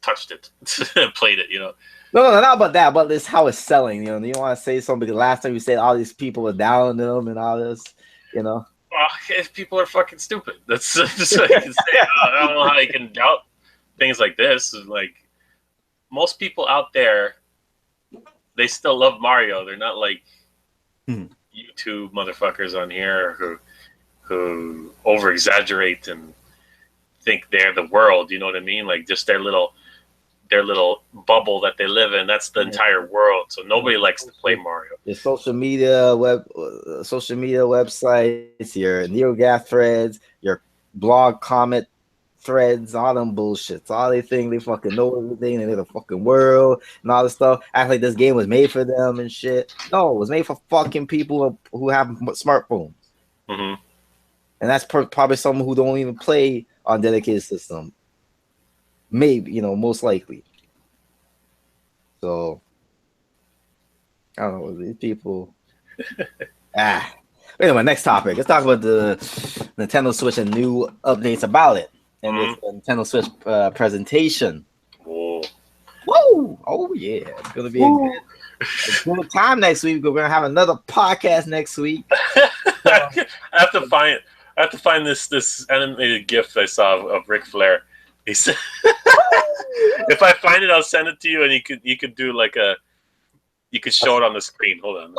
touched it, played it. No, not about that. But this how it's selling. You want to say something? Because last time you said all these people were down them and all this. Well, if people are fucking stupid, that's just what I can say. I don't know how you can doubt things like this. Like most people out there, they still love Mario. They're not like YouTube motherfuckers on here who over exaggerate and think they're the world. You know what I mean? Like just their little bubble that they live in. That's the entire world. So nobody likes to play Mario. Your social media websites, your NeoGaf threads, your blog comment threads, all them bullshits. All they think they fucking know everything, they know the fucking world and all this stuff. Act like this game was made for them and shit. No, it was made for fucking people who have smartphones. Mm-hmm. And that's probably someone who don't even play on dedicated system. Maybe, most likely. So I don't know, these people. Anyway, next topic. Let's talk about the Nintendo Switch and new updates about it. And this Nintendo Switch presentation. Whoa. Whoa! Oh yeah, it's gonna be a good time next week. We're gonna have another podcast next week. I have to find this animated GIF I saw of Ric Flair. He said, "If I find it, I'll send it to you, and you could do like you could show it on the screen." Hold on.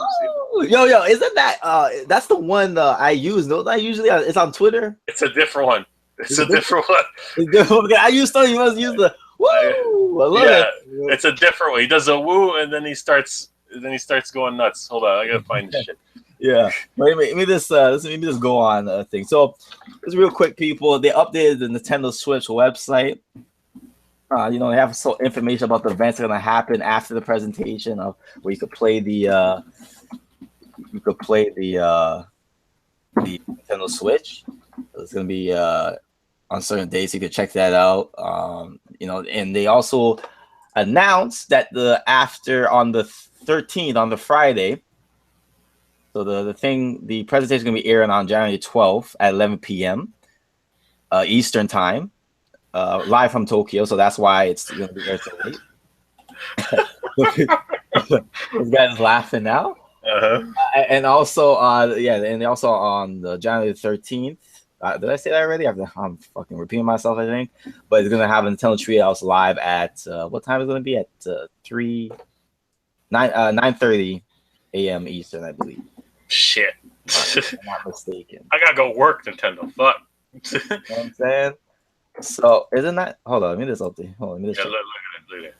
Yo, isn't that that's the one I use? No, not usually. It's on Twitter. It's a different one. It's a different one. I used to. You must use the woo. I love it. It's a different one. He does a woo, and then he starts going nuts. Hold on, I gotta find this shit. Yeah, let me just go on a thing. So, just real quick, people. They updated the Nintendo Switch website. They have information about the events that are gonna happen after the presentation of where you could play the Nintendo Switch. It's gonna be on certain days. You could check that out. And they also announced that on the 13th, on the Friday. So the presentation is gonna be airing on January 12th at 11 p.m. Eastern time, live from Tokyo. So that's why it's gonna be aired so late. This guy's laughing now. And also, and also on the January 13th. Did I say that already? I'm fucking repeating myself, I think. But it's gonna have a Nintendo Treehouse live at what time is it gonna be? At 9:30 a.m. Eastern, I believe. Shit. If I'm not mistaken. I gotta go work, Nintendo. Fuck. You know what I'm saying? So isn't that? Hold on, let me just update. Hold on, let me just. Look at it.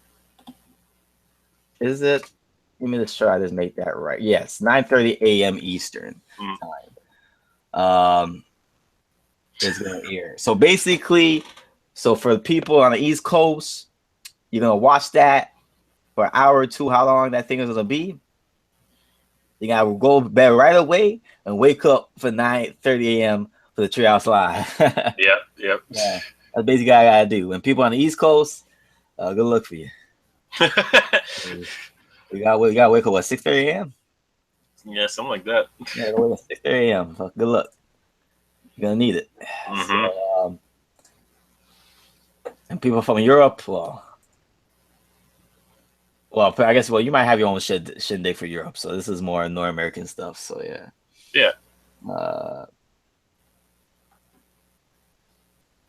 Is it? Let me just try to make that right. Yes, 9:30 a.m. Eastern time. It's gonna air. So basically, for the people on the East Coast, you're gonna watch that for an hour or two. How long that thing is gonna be? You gotta go to bed right away and wake up for 9:30 a.m. for the Treehouse Live. Yep. Yeah, that's basically what I gotta do. And people on the East Coast, good luck for you. You gotta wake up at 6:30 a.m. Yeah, something like that. Yeah, wake up at 6:30 a.m. Good luck. You're gonna need it. So, and people from Europe, well, I guess you might have your own shindig for Europe. So this is more North American stuff. So yeah.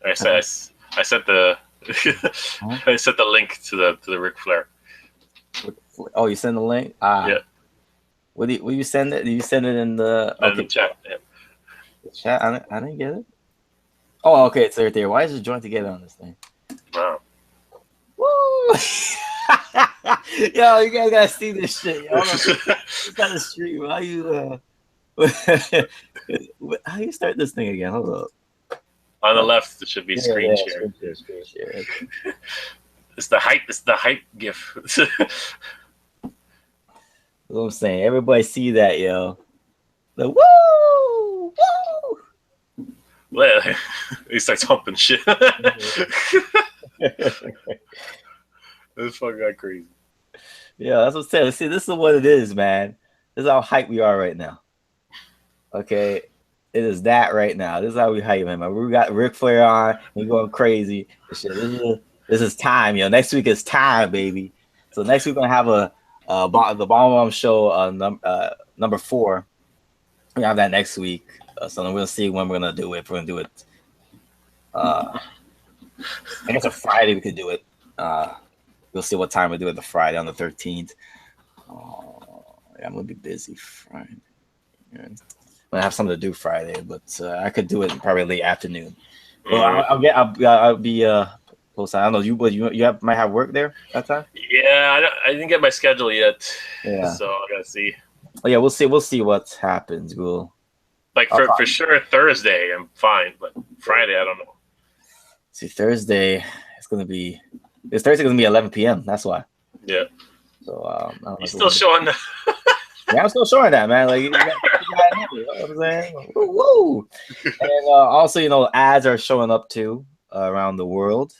I sent the I sent the link to the Ric Flair. Oh, you send the link? Yeah. Will you send it? Do you send it in the chat? Yeah. The chat? I didn't get it. Oh, okay, it's right there. Why is it joined together on this thing? Wow. Woo! Yo, you guys gotta see this shit. Yo, it's on the stream. How you start this thing again? Hold up. On the left, it should be screen share. Screen share. It's the hype GIF. That's what I'm saying. Everybody see that, yo. The woo! Well, he starts humping shit. It's fucking got crazy. Yeah, that's what I'm saying. See, this is what it is, man. This is how hype we are right now. Okay, it is that right now. This is how we hype him. We got Ric Flair on. We going crazy. Shit, this is time, yo. Next week is time, baby. So next week we're gonna have the Bomb-omb show number 4. We have that next week. So we'll see when we're gonna do it. If we're gonna do it, I guess a Friday we could do it. We'll see what time we do it. The Friday on the 13th. Yeah, I'm gonna be busy Friday. Yeah. I'm gonna have something to do Friday, but I could do it probably late afternoon. Well, I'll be close. I don't know. Might have work there that time. Yeah, I didn't get my schedule yet. Yeah. So I gotta see. Oh, yeah, we'll see. We'll see what happens. Like for sure Thursday I'm fine, but Friday I don't know. See, Thursday This Thursday gonna be 11 p.m. That's why. Yeah. So You're still showing that. Yeah, I'm still showing that, man. Like, you know what I'm saying? Woo! And also, ads are showing up too around the world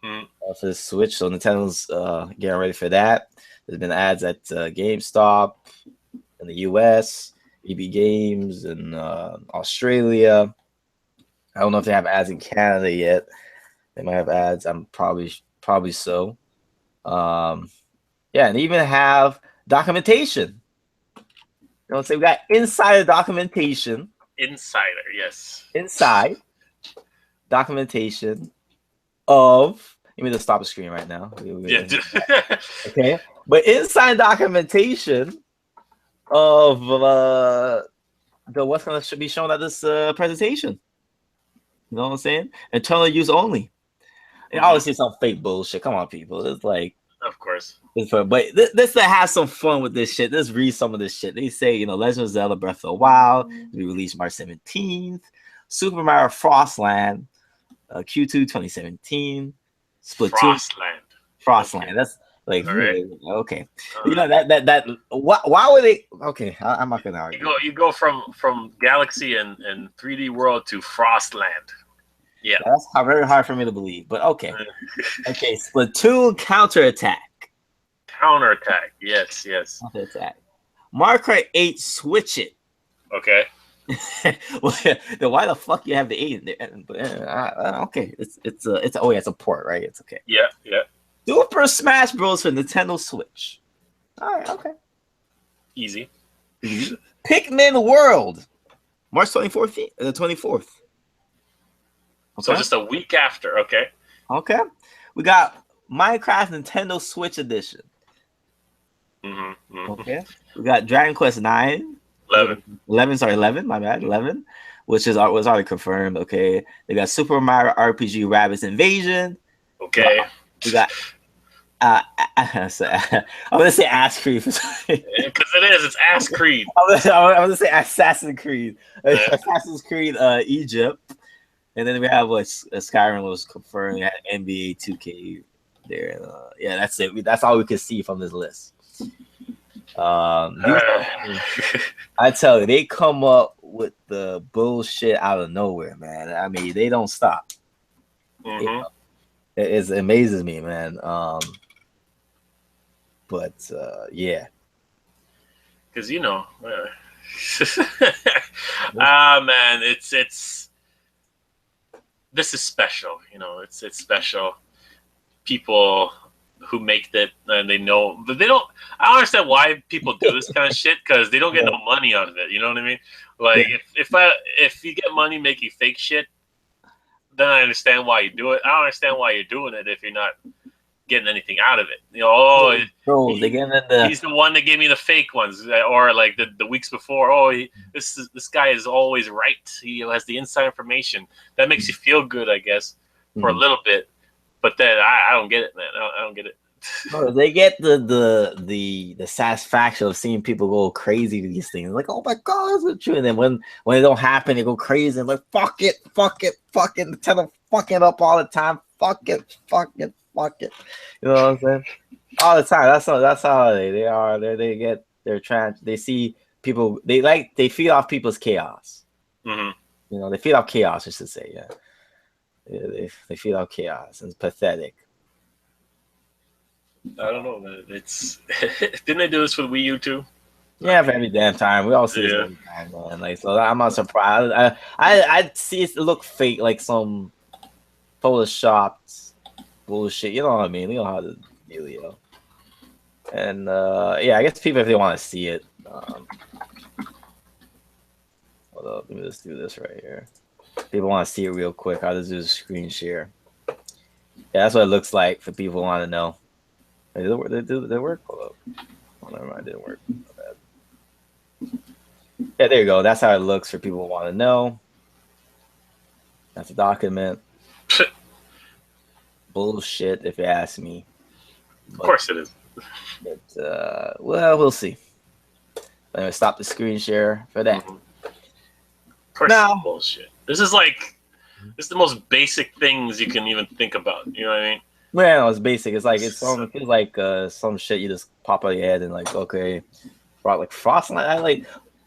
for the Switch. So Nintendo's getting ready for that. There's been ads at GameStop in the US, EB Games in Australia. I don't know if they have ads in Canada yet. They might have ads. I'm probably so. Yeah, and even have documentation. You know what I'm saying? We got insider documentation. Insider, yes. Inside documentation of. Let me just stop the screen right now. Yeah. Okay, but inside documentation of what's gonna be shown at this presentation. You know what I'm saying? Internal use only. And obviously some fake bullshit. Come on, people. It's like, of course. It's fun. But this to have some fun with this shit. Let's read some of this shit. They say, Legend of Zelda Breath of the Wild will be released March 17th. Super Mario Frostland, Q2 2017. Splatoon. Frostland. Okay. That's like, right. Okay. Why would they? Okay, I'm not gonna argue. You go from Galaxy and 3D World to Frostland. Yeah, that's very hard for me to believe, but okay. Okay, Splatoon counterattack. Counterattack, yes. Counterattack. Mario Kart 8 Switch It. Okay. Then why the fuck you have the 8 in there? Okay, it's a port, right? It's okay. Yeah. Super Smash Bros. For Nintendo Switch. All right, okay. Easy. Pikmin World, March 24th, the 24th. Okay. So just a week after, okay. Okay. We got Minecraft Nintendo Switch Edition. Okay. We got Dragon Quest 9. 11, my bad. 11, which was already confirmed. Okay. They got Super Mario RPG Rabbids Invasion. Okay. We got I'm gonna say Ass Creed because it's Ass Creed. I'm gonna say Assassin's Creed. Assassin's Creed Egypt. And then we have Skyrim was confirmed. We had NBA 2K there. Yeah, that's it. That's all we could see from this list. I tell you, they come up with the bullshit out of nowhere, man. I mean, they don't stop. It amazes me, man. But yeah, because man, it's this is special. It's special. People who make that and they know, but they don't. I don't understand why people do this kind of shit because they don't get no money out of it. You know what I mean? Like if you get money making fake shit, then I understand why you do it. I don't understand why you're doing it if you're not getting anything out of it. He's the one that gave me the fake ones, or like the weeks before. This guy is always right. He has the inside information. That makes you feel good, I guess, for a little bit. But then I don't get it, man. I don't get it. No, they get the satisfaction of seeing people go crazy to these things. Like, oh my god, that's true. And then when it don't happen, they go crazy and like, fuck it, tell them fuck it up all the time. Fuck it. You know what I'm saying? All the time. That's how they are. They see people. They feed off people's chaos. They feed off chaos. I should say, yeah. They feed off chaos. It's pathetic. I don't know, man. It's didn't they do this with Wii U too? Yeah, for every damn time. We all see this Yeah. every time, man. Like, so I'm not surprised. I see it look fake, like some photoshopped bullshit. You know what I mean? You know how to deal, yo. And yeah, I guess people if they want to see it. Hold up, let me just do this right here. People want to see it real quick. I'll just do the screen share. Yeah, that's what it looks like for people who want to know. Hey, did it work? Did it work? Hold up. Oh, never mind, it didn't work. Yeah, there you go. That's how it looks for people who want to know. That's a document. Bullshit, if you ask me. Of course it is. But, well, we'll see. Anyway, stop the screen share for that. Of course, it's bullshit. This is the most basic things you can even think about. You know what I mean? Well, it's basic. It's like it feels like some shit you just pop out of your head and like, okay, like Frostland. I like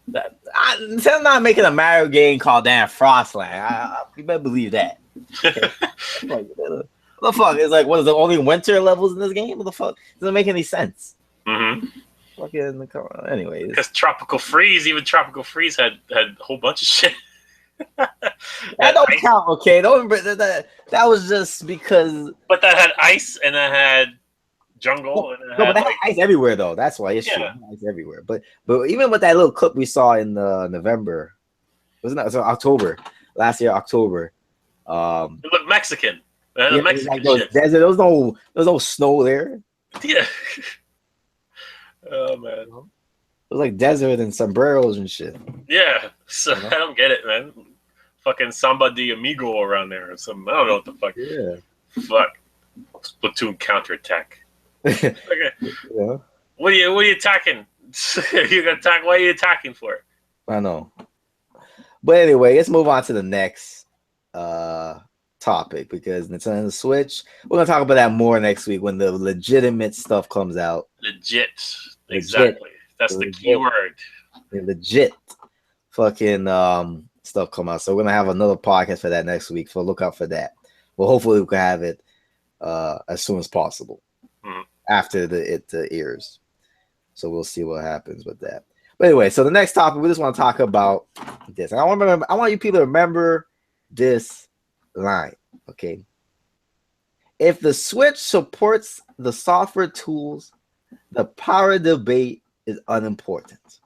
that. Instead of not making a Mario game called damn Frostland, you better believe that. Okay? Like, what the fuck? It's like, what is the only winter levels in this game? What the fuck? Doesn't make any sense. Fucking anyways. Because Tropical Freeze had a whole bunch of shit. That don't count, okay? That was just because. But that had ice and that had jungle. And but that had ice everywhere, though. That's why it's true. Ice everywhere. But even with that little clip we saw in November, wasn't that October last year? October. It looked Mexican. Like desert. There was no snow there. Yeah. Oh man. It was like desert and sombreros and shit. Yeah. So I don't get it, man. Fucking Samba de Amigo around there or something. I don't know what the fuck. Yeah. Fuck. Splatoon counterattack. Okay. Yeah. What are you attacking? You gonna attack? What are you attacking for? I know. But anyway, let's move on to the next topic because Nintendo Switch. We're gonna talk about that more next week when the legitimate stuff comes out. Legit. Exactly. That's the key word. The legit fucking stuff come out. So we're gonna have another podcast for that next week. So look out for that. Well, hopefully we can have it as soon as possible after it airs. So we'll see what happens with that. But anyway, so the next topic we just want to talk about this. And I want you people to remember this line, okay? If the Switch supports the software tools, the power debate is unimportant.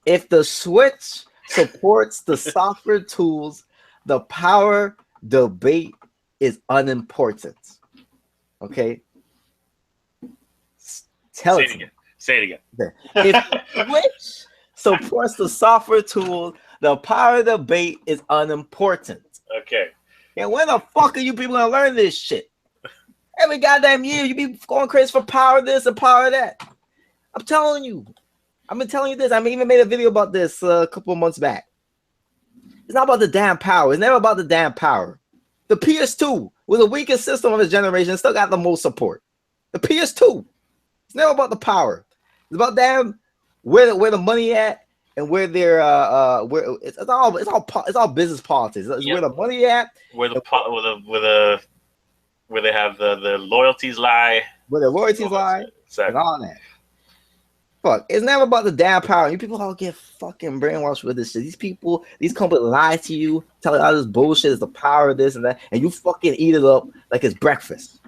If the Switch supports the software tools, the power debate is unimportant. Okay? Say it again. If the Switch supports the software tools, the power debate is unimportant. Okay. And when the fuck are you people gonna learn this shit? Every goddamn year you be going crazy for power this and power that. I'm telling you. I've been telling you this. I even made a video about this a couple of months back. It's not about the damn power. It's never about the damn power. The PS2 was the weakest system of its generation. Still got the most support. The PS2. It's never about the power. It's about damn where the money at and where they're where it's all business politics. It's where the money at. Where they have the loyalties lie. Where the loyalties lie. Exactly. And all that. Fuck, it's never about the damn power. You people all get fucking brainwashed with this shit. These companies lie to you, tell you all this bullshit is the power of this and that, and you fucking eat it up like it's breakfast.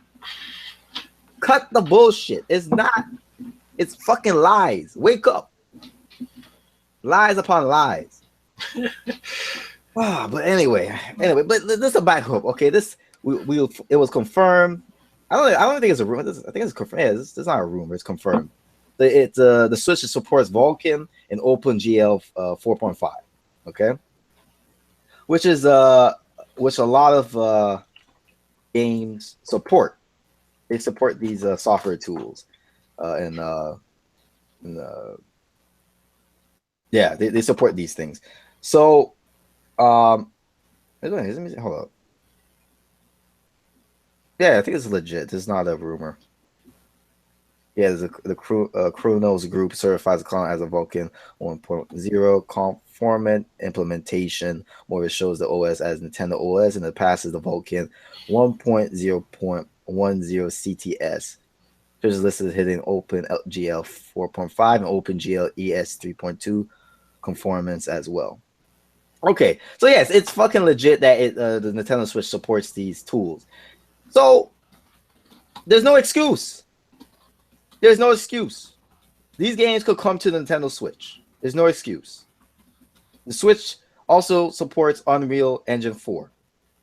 Cut the bullshit. It's not. It's fucking lies. Wake up. Lies upon lies. But anyway, but this is a back hook. Okay, it was confirmed. I don't think it's a rumor. I think it's confirmed. Yeah, this is not a rumor. It's confirmed. The Switch supports Vulkan and OpenGL 4.5. Okay, which a lot of games support. They support these software tools, yeah, they support these things. So, hold up. Yeah, I think it's legit. It's not a rumor. Yeah, the Chronos group certifies the client as a Vulkan 1.0 conformant implementation. More it shows the OS as Nintendo OS, and it passes the Vulkan 1.0.10 CTS Switch is listed as hitting OpenGL 4.5 and OpenGL ES 3.2 conformance as well. Okay, so yes, it's fucking legit that the Nintendo Switch supports these tools. So there's no excuse. There's no excuse. These games could come to the Nintendo Switch. There's no excuse. The Switch also supports Unreal Engine 4.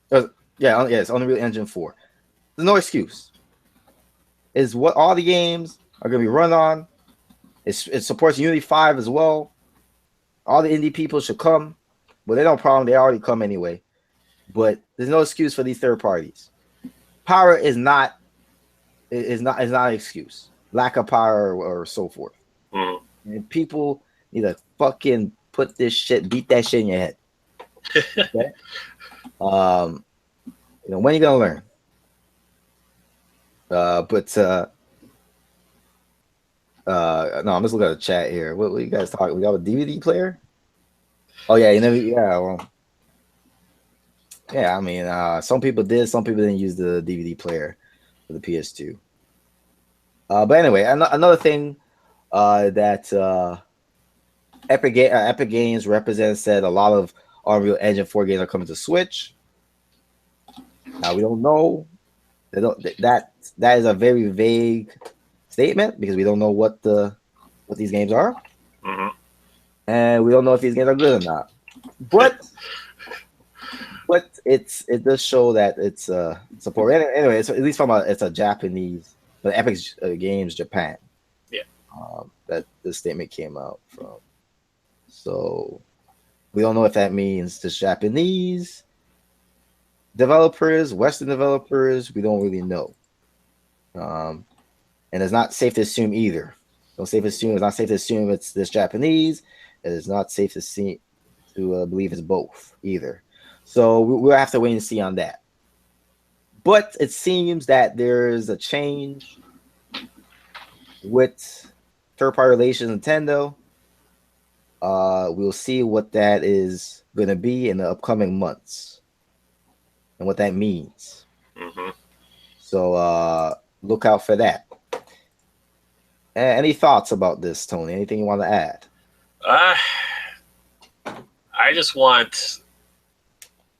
It's Unreal Engine 4. There's no excuse. Is what all the games are going to be run on. It supports Unity 5 as well. All the indie people should come. But they don't problem. They already come anyway. But there's no excuse for these third parties. Power is not an excuse. Lack of power or so forth. Mm-hmm. And people need to fucking beat that shit in your head. Okay? When are you gonna learn? No, I'm just looking at the chat here. What you guys talking? We got a DVD player? Oh yeah, I mean, some people did, some people didn't use the DVD player for the PS2. But anyway, another thing that Epic Games represents said a lot of Unreal Engine 4 games are coming to Switch. Now we don't know. That is a very vague statement because we don't know what these games are, and we don't know if these games are good or not. But it does show that it's support. Anyway, it's at least it's a Japanese, but Epic Games Japan. Yeah, that this statement came out from. So we don't know if that means just Japanese developers, Western developers. We don't really know. And it's not safe to assume either. It's not safe to assume it's this Japanese. It is not safe to believe it's both either. So we'll have to wait and see on that. But it seems that there's a change with third-party relations Nintendo. We'll see what that is going to be in the upcoming months and what that means. So look out for that. Any thoughts about this, Tony? Anything you want to add? I just want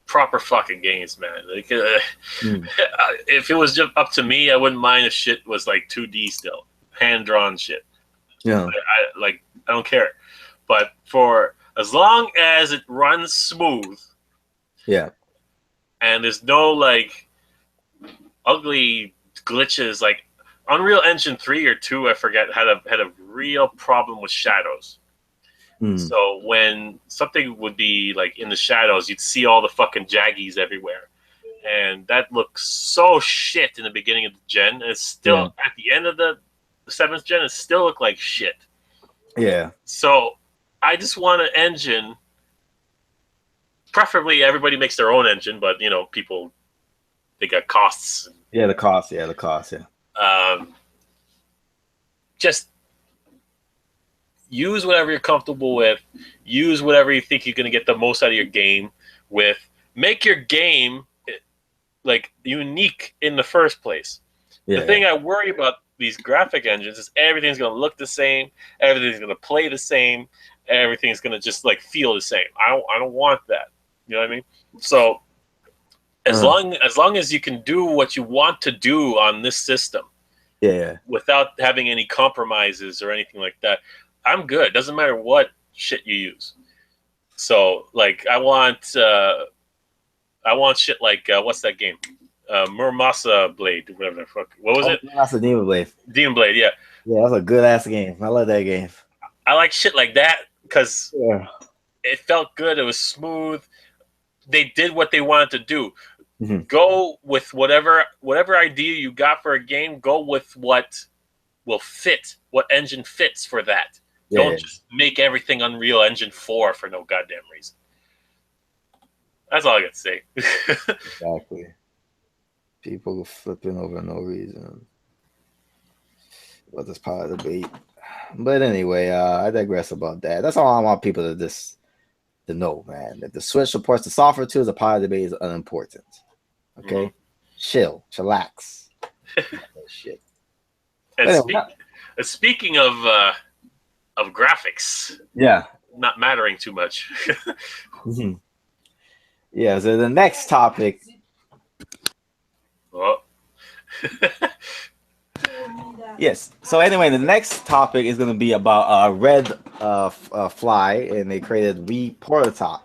proper fucking games, man. Like, if it was just up to me, I wouldn't mind if shit was like 2D still, hand-drawn shit. Yeah, I don't care. But for as long as it runs smooth, yeah, and there's no like ugly glitches, like Unreal Engine 3 or 2, I forget, had a real problem with shadows. So when something would be like in the shadows, you'd see all the fucking jaggies everywhere, and that looks so shit in the beginning of the gen. And it's still at the end of the 7th gen, it still looked like shit. Yeah. So I just want an engine. Preferably, everybody makes their own engine, but people, they got costs. Yeah, the cost. Yeah. Just use whatever you're comfortable with. Use whatever you think you're going to get the most out of your game with. Make your game like unique in the first place. The thing I worry about these graphic engines is everything's going to look the same. Everything's going to play the same. Everything's going to just like feel the same. I don't want that. You know what I mean? So as long as you can do what you want to do on this system, without having any compromises or anything like that, I'm good. Doesn't matter what shit you use. So like I want shit like what's that game? Murmasa Blade, whatever the fuck. What was it? That's a Demon Blade. Demon Blade, yeah. Yeah, that's a good ass game. I love that game. I like shit like that because it felt good. It was smooth. They did what they wanted to do. Go with whatever idea you got for a game. Go with what will fit, what engine fits for that. Don't just make everything Unreal Engine 4 for no goddamn reason. That's all I got to say. Exactly. People flipping over no reason. Well, that's part of the debate. But anyway, I digress about that. That's all I want people to know, man. If the Switch supports the software tools, the part of the debate is unimportant. Okay? Chillax. Shit. And Anyway, speaking of graphics, yeah. not mattering too much. Mhm. Yeah. So the next topic. Well, Yes. So anyway, the next topic is going to be about Red Fly, and they created Wii prototype.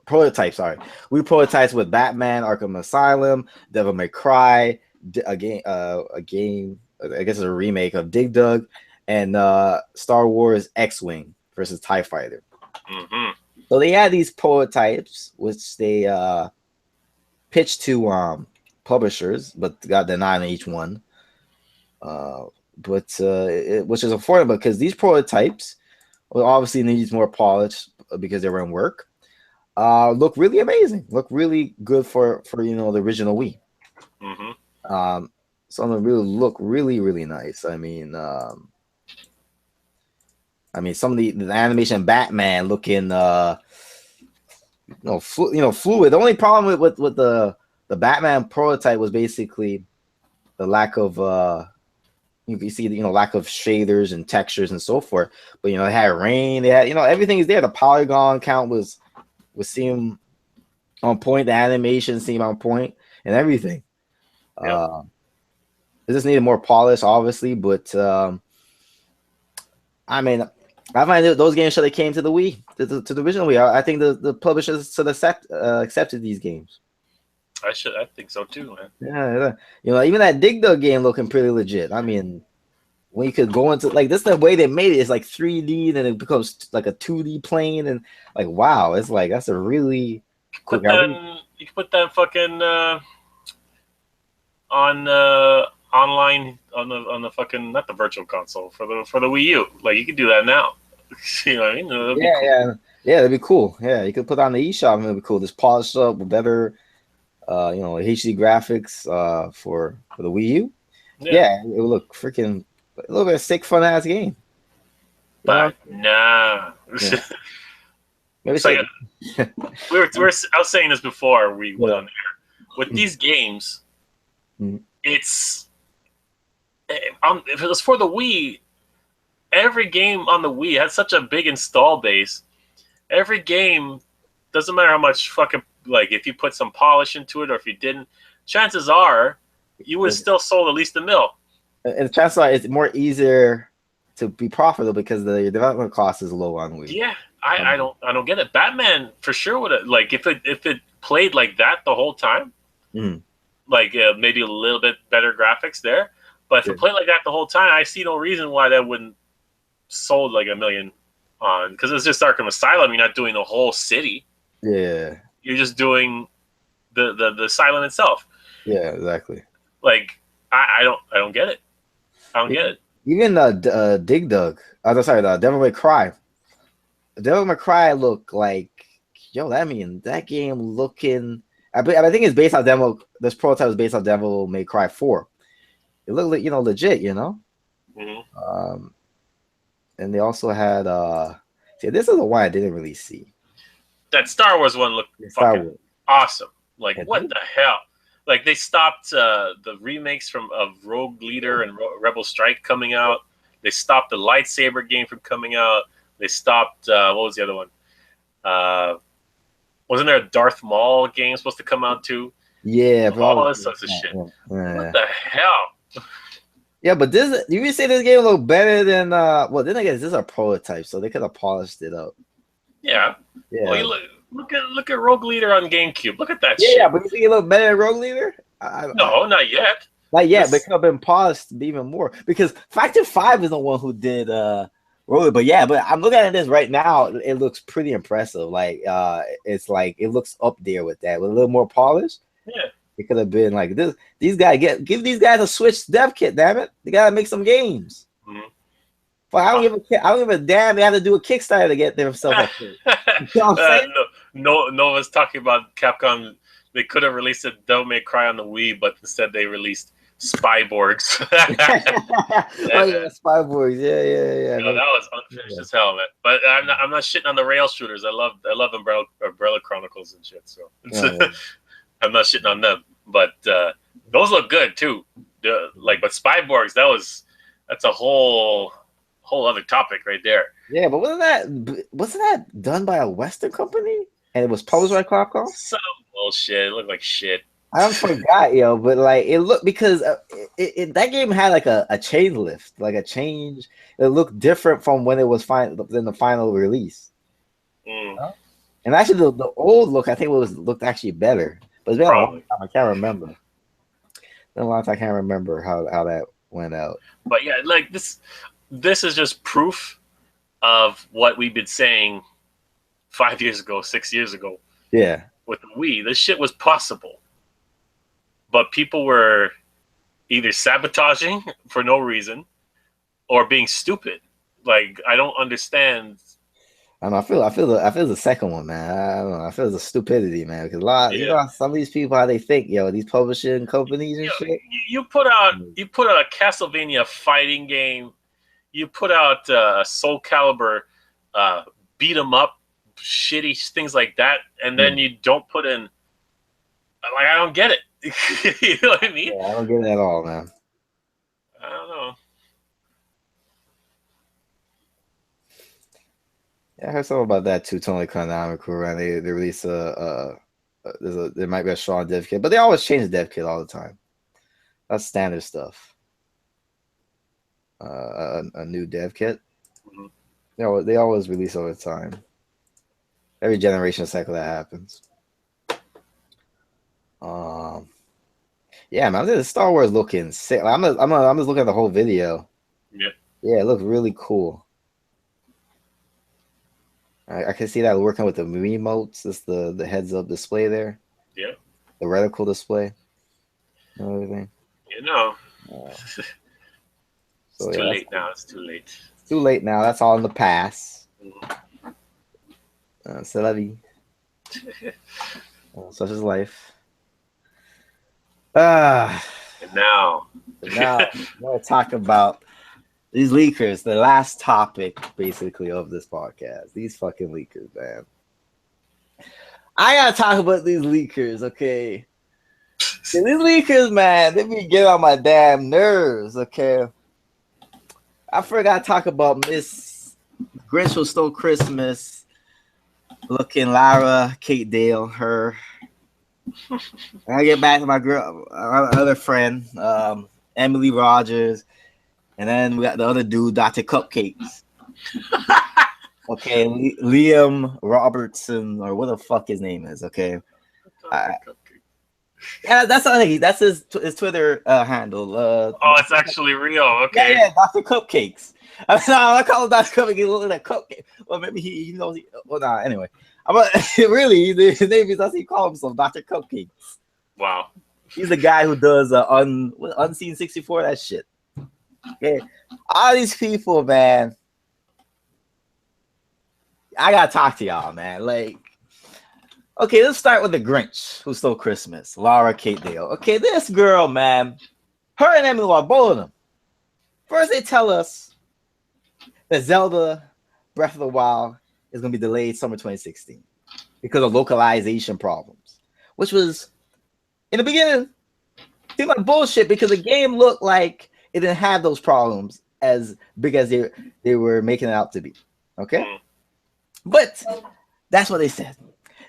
Prototype. Sorry, Wii prototypes with Batman: Arkham Asylum, Devil May Cry, a game. I guess it's a remake of Dig Dug, and Star Wars X-Wing versus Tie Fighter. mm-hmm. So they had these prototypes, which they pitched to publishers, but got denied on each one. Which is unfortunate because these prototypes will obviously need more polish because they were in work. Look really amazing. Look really good for the original Wii. Mm-hmm. Some of them really look really nice. Some of the animation Batman looking fluid. The only problem with the Batman prototype was basically the lack of you see lack of shaders and textures and so forth. But it had rain, they had everything is there. The polygon count was seem on point, the animation seemed on point and everything. Yep. It just needed more polish, obviously, but I find that those games should have came to the Wii, to the original Wii. I think the publishers should have accepted these games. I think so too, man. Yeah, even that Dig Dug game looking pretty legit. When you could go into this, the way they made it is like 3D, and it becomes like a 2D plane, and wow, it's that's a really cool. You can put that fucking on online on the fucking, not the virtual console, for the Wii U. You can do that now. You know what I mean? Yeah, that'd be cool. Yeah, you could put on the eShop and it'd be cool. Just polished up with better HD graphics for the Wii U. Yeah, it would look freaking a little bit of sick, fun ass game. But nah. Yeah. Maybe I was saying this before we went on air. With these games, it's if it was for the Wii, every game on the Wii had such a big install base. Every game, doesn't matter how much fucking, if you put some polish into it or if you didn't, chances are you would have still sold at least $1 million. And chances are it's more easier to be profitable because the development cost is low on Wii. Yeah, I don't get it. Batman for sure would have, if it played like that the whole time, maybe a little bit better graphics there. But if it played like that the whole time, I see no reason why that wouldn't sold $1 million on, because it's just Arkham Asylum. You're not doing the whole city. Yeah, you're just doing the asylum itself. Yeah, exactly. I don't get it. I don't get it. Even Dig Dug. The Devil May Cry. Devil May Cry look like that game looking. I think it's based on Devil. This prototype is based on Devil May Cry 4. It looked like legit, Mm-hmm. And they also had this is the one I didn't really see. That Star Wars one looked fucking awesome. What the hell? They stopped the remakes of Rogue Leader and Rebel Strike coming out. They stopped the lightsaber game from coming out. They stopped what was the other one? Wasn't there a Darth Maul game supposed to come out too? Yeah, all this sorts of shit. What the hell? Yeah, but you say this game look better than then again, this is a prototype, so they could have polished it up. Yeah. Well, look at Rogue Leader on GameCube. Look at that shit. Yeah, but you think it look better than Rogue Leader? No, not yet. Not yet, but it could have been polished even more. Because Factor 5 is the one who did Rogue Leader. But I'm looking at this right now. It looks pretty impressive. It's it looks up there with that. With a little more polish. Yeah. It could have been like this. These guys give these guys a Switch dev kit. Damn it, they gotta make some games. Mm-hmm. But I don't give a damn. They have to do a Kickstarter to get themselves up there. You know what I'm saying? Nova's talking about Capcom. They could have released a Devil May Cry on the Wii, but instead they released Spyborgs. Spyborgs. Yeah. That was unfinished as hell, man. But I'm not shitting on the rail shooters. I love Umbrella Chronicles and shit. So I'm not shitting on them. But those look good too. But Spyborgs, that's a whole other topic right there. Yeah, but wasn't that done by a Western company and it was published by Capcom? Some bullshit. It looked like shit. I forgot, yo, but like it looked because that game had like a change lift, like a change. It looked different from when it was in the final release. Mm. And actually, the old look I think looked actually better, but it's been a long time. I can't remember. Been a long time. I can't remember how that went out. But yeah, like this is just proof of what we've been saying 5 years ago, 6 years ago. Yeah, with the Wii, this shit was possible. But people were either sabotaging for no reason or being stupid. Like, I don't understand. I don't know. I feel the second one, man. I don't know. I feel the stupidity, man. Because you know, some of these people, how they think, these publishing companies and shit. You put out a Castlevania fighting game. You put out Soul Calibur, beat 'em up, shitty things like that, and then you don't put in. Like, I don't get it. You know what I mean? Yeah, I don't get it at all, man. I don't know. Yeah, I heard something about that too. Totally canonical, right? They release there might be a strong dev kit, but they always change the dev kit all the time. That's standard stuff. A new dev kit. Mm-hmm. They always release over time. Every generation cycle that happens. Yeah, man, this Star Wars looking sick. Like, I'm just looking at the whole video. Yeah. Yeah, it looks really cool. I can see that working with the remotes. It's the heads-up display there. Yeah. The reticle display. And everything. You know. So, it's too late now. It's too late. It's too late now. That's all in the past. C'est la vie. Such is life. And now I'm going to talk about these leakers, the last topic, basically, of this podcast. These fucking leakers, man. I got to talk about these leakers, okay? These leakers, man, they be getting on my damn nerves, okay? I forgot to talk about Miss Grinch Who Stole Christmas, looking Lara Kate Dale, her. I get back to my girl, our other friend, Emily Rogers, and then we got the other dude, Dr. Cupcakes. Okay, Liam Robertson, or what the fuck his name is. Okay, yeah, that's his Twitter handle. It's actually real. Okay, yeah, Dr. Cupcakes. I call him Dr. Cupcakes. He looks like cupcake. Well, maybe he knows. Well, nah. Anyway. Really, his name is, that's he calls himself, Dr. Cupcakes. Wow. He's the guy who does Unseen 64, that shit. Okay. All these people, man. I gotta talk to y'all, man. Like, okay, let's start with the Grinch Who Stole Christmas, Lara Kate Dale. Okay, this girl, man, her and Emily are both of them. First, they tell us that Zelda Breath of the Wild is going to be delayed summer 2016 because of localization problems, which was, in the beginning, seemed like bullshit because the game looked like it didn't have those problems as big as they were making it out to be. Okay? But that's what they said.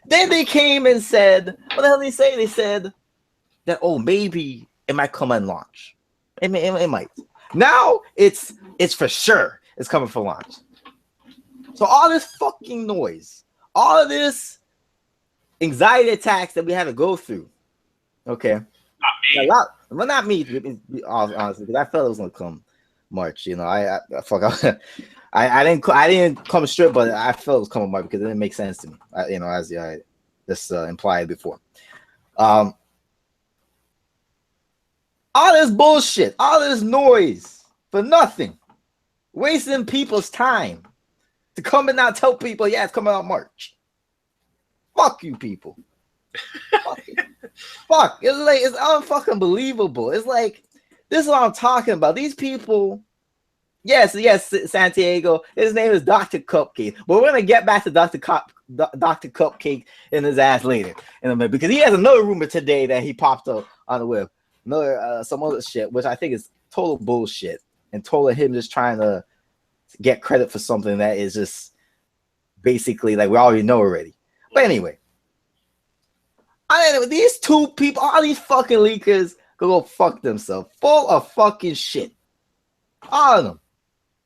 Then they came and said, what the hell did they say? They said that, maybe it might come on launch. It might. Now it's for sure it's coming for launch. So all this fucking noise, all of this anxiety attacks that we had to go through, okay? Not me. Not me, honestly, because I felt it was gonna come March. You know, I didn't come straight, but I felt it was coming March because it didn't make sense to me. As I just implied before. All this bullshit, all this noise for nothing, wasting people's time. To come and not tell people, yeah, it's coming out March. Fuck you, people. Fuck. It's unfucking believable. It's like, this is what I'm talking about. These people, yes, Santiago. His name is Dr. Cupcake. But we're gonna get back to Dr. Cupcake in his ass later in a minute because he has another rumor today that he popped up on the web. another some other shit, which I think is total bullshit and total him just trying to get credit for something that is just basically like we already know already. But anyway, these two people, all these fucking leakers, go fuck themselves, full of fucking shit. All of them,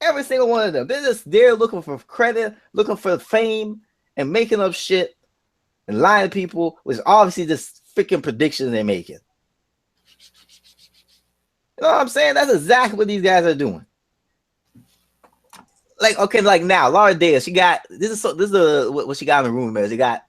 every single one of them. They're just there looking for credit, looking for fame, and making up shit and lying to people, which is obviously just freaking predictions they're making. You know what I'm saying? That's exactly what these guys are doing. Like, okay, like now, Laura Dale, she got this is what she got in the room, man. She got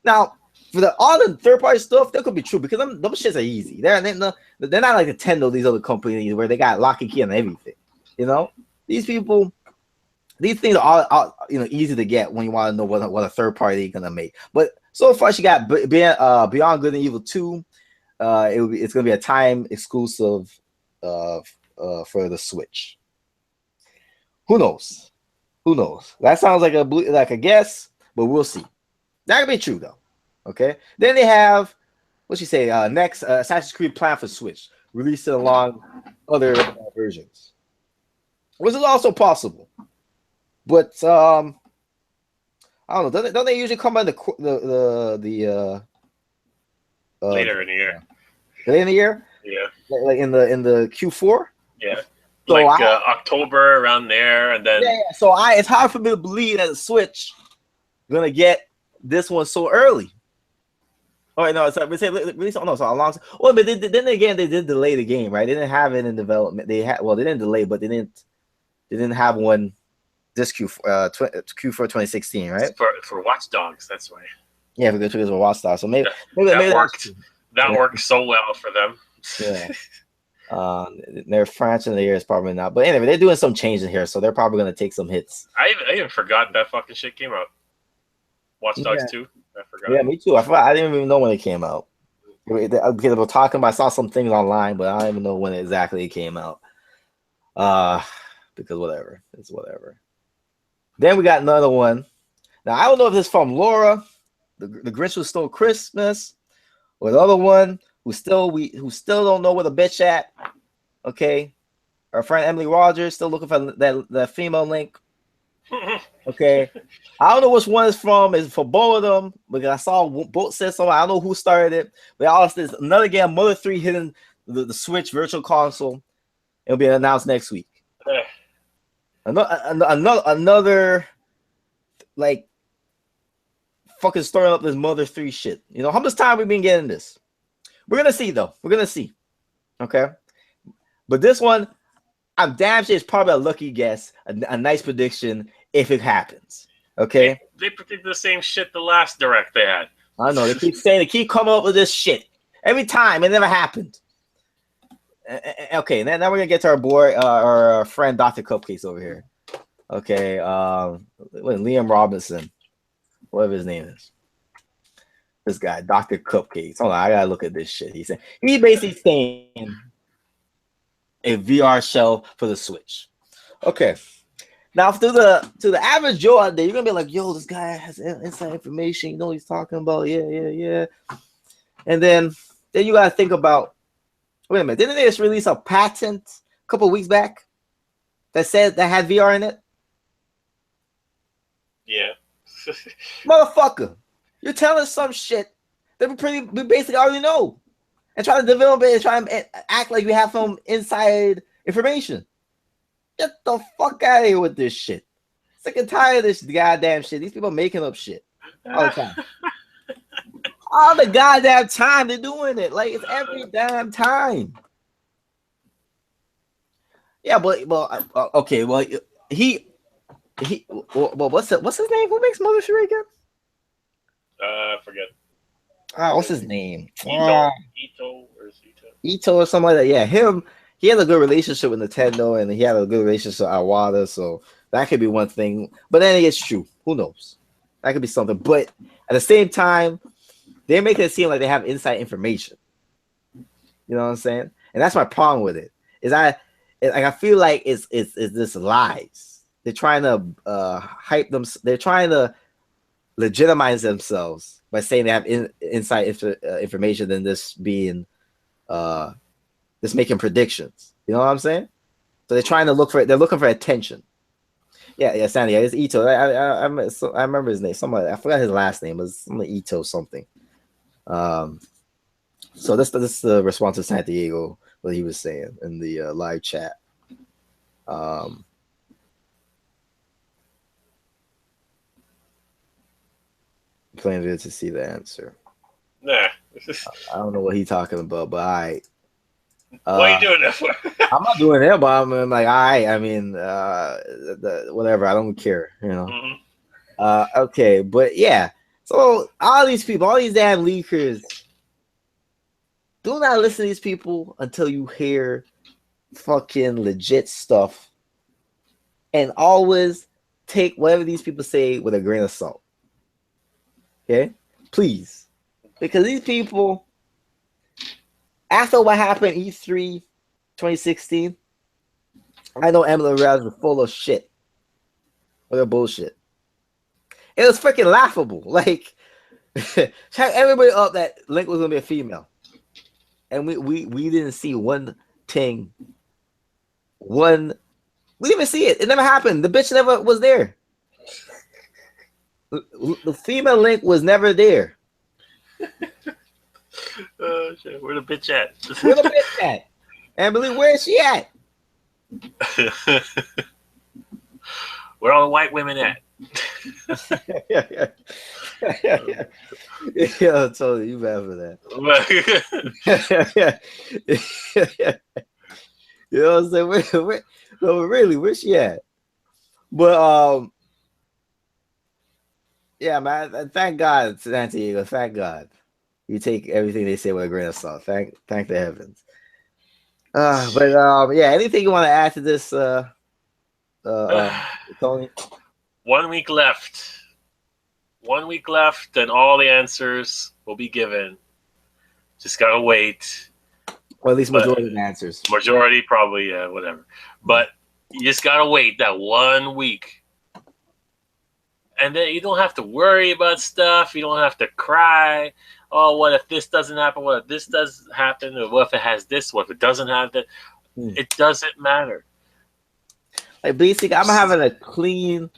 now for all the third party stuff, that could be true because them shits are easy. They're not like Nintendo, these other companies where they got lock and key on everything. You know, these people, these things are all easy to get when you want to know what a third party gonna make. But so far, she got Beyond Good and Evil 2. It's gonna be a time exclusive for the Switch. Who knows? Who knows? That sounds like a guess, but we'll see. That could be true though. Okay. Then they have what you say next Assassin's Creed plan for Switch, releasing along other versions, which is also possible. But I don't know. Don't they usually come by the later in the year? Later in the year? Yeah. Like in the Q4? Yeah. So like October around there, and then So it's hard for me to believe that the Switch gonna get this one so early. Oh wait, no, we say release. Oh no, so a long. Well, but then again, they did delay the game, right? They didn't have it in development. They didn't delay, but they didn't have one this Q4 2016, right? For Watch Dogs, that's why. Yeah, because it was a Watch Dogs. So maybe that worked. That worked so well for them. Yeah. Their French in the year is probably not, but anyway, they're doing some changes here, so they're probably going to take some hits. I even forgot that fucking shit came out. Watch Dogs 2. I forgot. Yeah, me too. I forgot. I didn't even know when it came out. Because they were talking about, I saw some things online, but I don't even know when exactly it came out. Because whatever, it's whatever. Then we got another one. Now I don't know if this is from Laura, the Grinch Who Stole Christmas, or the other one who still don't know where the bitch at. Okay, our friend Emily Rogers still looking for that female link. Okay, I don't know which one is from. Is for both of them because I saw both said something. I don't know who started it, but also there's another game, Mother 3 hitting the Switch Virtual Console. It'll be announced next week. Another like fucking stirring up this Mother 3 shit. You know how much time we've been getting this? We're gonna see though. We're gonna see. Okay, but this one, I'm damn sure it's probably a lucky guess, a nice prediction if it happens. Okay, they predicted the same shit the last direct they had. I know they keep coming up with this shit every time. It never happened. Okay, now we're gonna get to our boy, our friend Dr. Cupcakes over here. Okay, Liam Robinson, whatever his name is. This guy, Dr. Cupcakes. Hold on, I gotta look at this shit. He basically saying a VR shell for the Switch. Okay. Now to the average Joe out there, you're gonna be like, yo, this guy has inside information, you know what he's talking about. Yeah. And then you gotta think about, wait a minute, didn't they just release a patent a couple weeks back that said that had VR in it? Yeah. Motherfucker, you're telling us some shit that we basically already know. And try to develop it and try to act like we have some inside information. Get the fuck out of here with this shit. Sick and tired of this goddamn shit. These people making up shit all the time. All the goddamn time they're doing it. Like it's every damn time. Yeah, but okay. Well, what's his name? Who makes Mother 3 again? I forget. What's his name? Ito or something like that. Yeah, him. He has a good relationship with Nintendo, and he had a good relationship with Iwata, so that could be one thing. But then it's true. Who knows? That could be something. But at the same time, they're making it seem like they have inside information. You know what I'm saying? And that's my problem with it. I feel like it's this lies. They're trying to hype them. They're trying to legitimize themselves by saying they have inside information than this being just making predictions. You know what I'm saying? So they're trying to look for it. They're looking for attention. Yeah, Sandy. Yeah, it's Ito. I remember his name. Somebody, I forgot his last name. It was some Ito something. So this is the response to Santiago, what he was saying in the live chat. Playing it to see the answer. Nah. I don't know what he's talking about, but what are you doing that for? I'm not doing it, but I'm like, I mean, whatever. I don't care, you know. Mm-hmm. Okay, but yeah. So all these people, all these damn leakers, do not listen to these people until you hear fucking legit stuff, and always take whatever these people say with a grain of salt. Okay, please, because these people, after what happened E3 2016, I know Emily Rouse was full of shit. What a bullshit. It was freaking laughable. Like, check everybody up that Link was gonna be a female, and we didn't see one thing. We didn't even see it. It never happened. The bitch never was there. The female Link was never there. Shit, where the bitch at? Where the bitch at? Emily, where is she at? Where all the white women at? Yeah, totally. You bad for that. You know what I'm saying? No, really, where's she at? But yeah, man. Thank God, Santiago. Thank God. You take everything they say with a grain of salt. Thank the heavens. But yeah, anything you want to add to this, Tony? 1 week left. 1 week left, and all the answers will be given. Just gotta wait. Or at least majority of the answers. Majority, probably, yeah, whatever. But you just gotta wait that 1 week. And then you don't have to worry about stuff. You don't have to cry. Oh, what if this doesn't happen? What if this does happen? Or what if it has this? What if it doesn't have that? It doesn't matter. Like, basically, I'm having a clean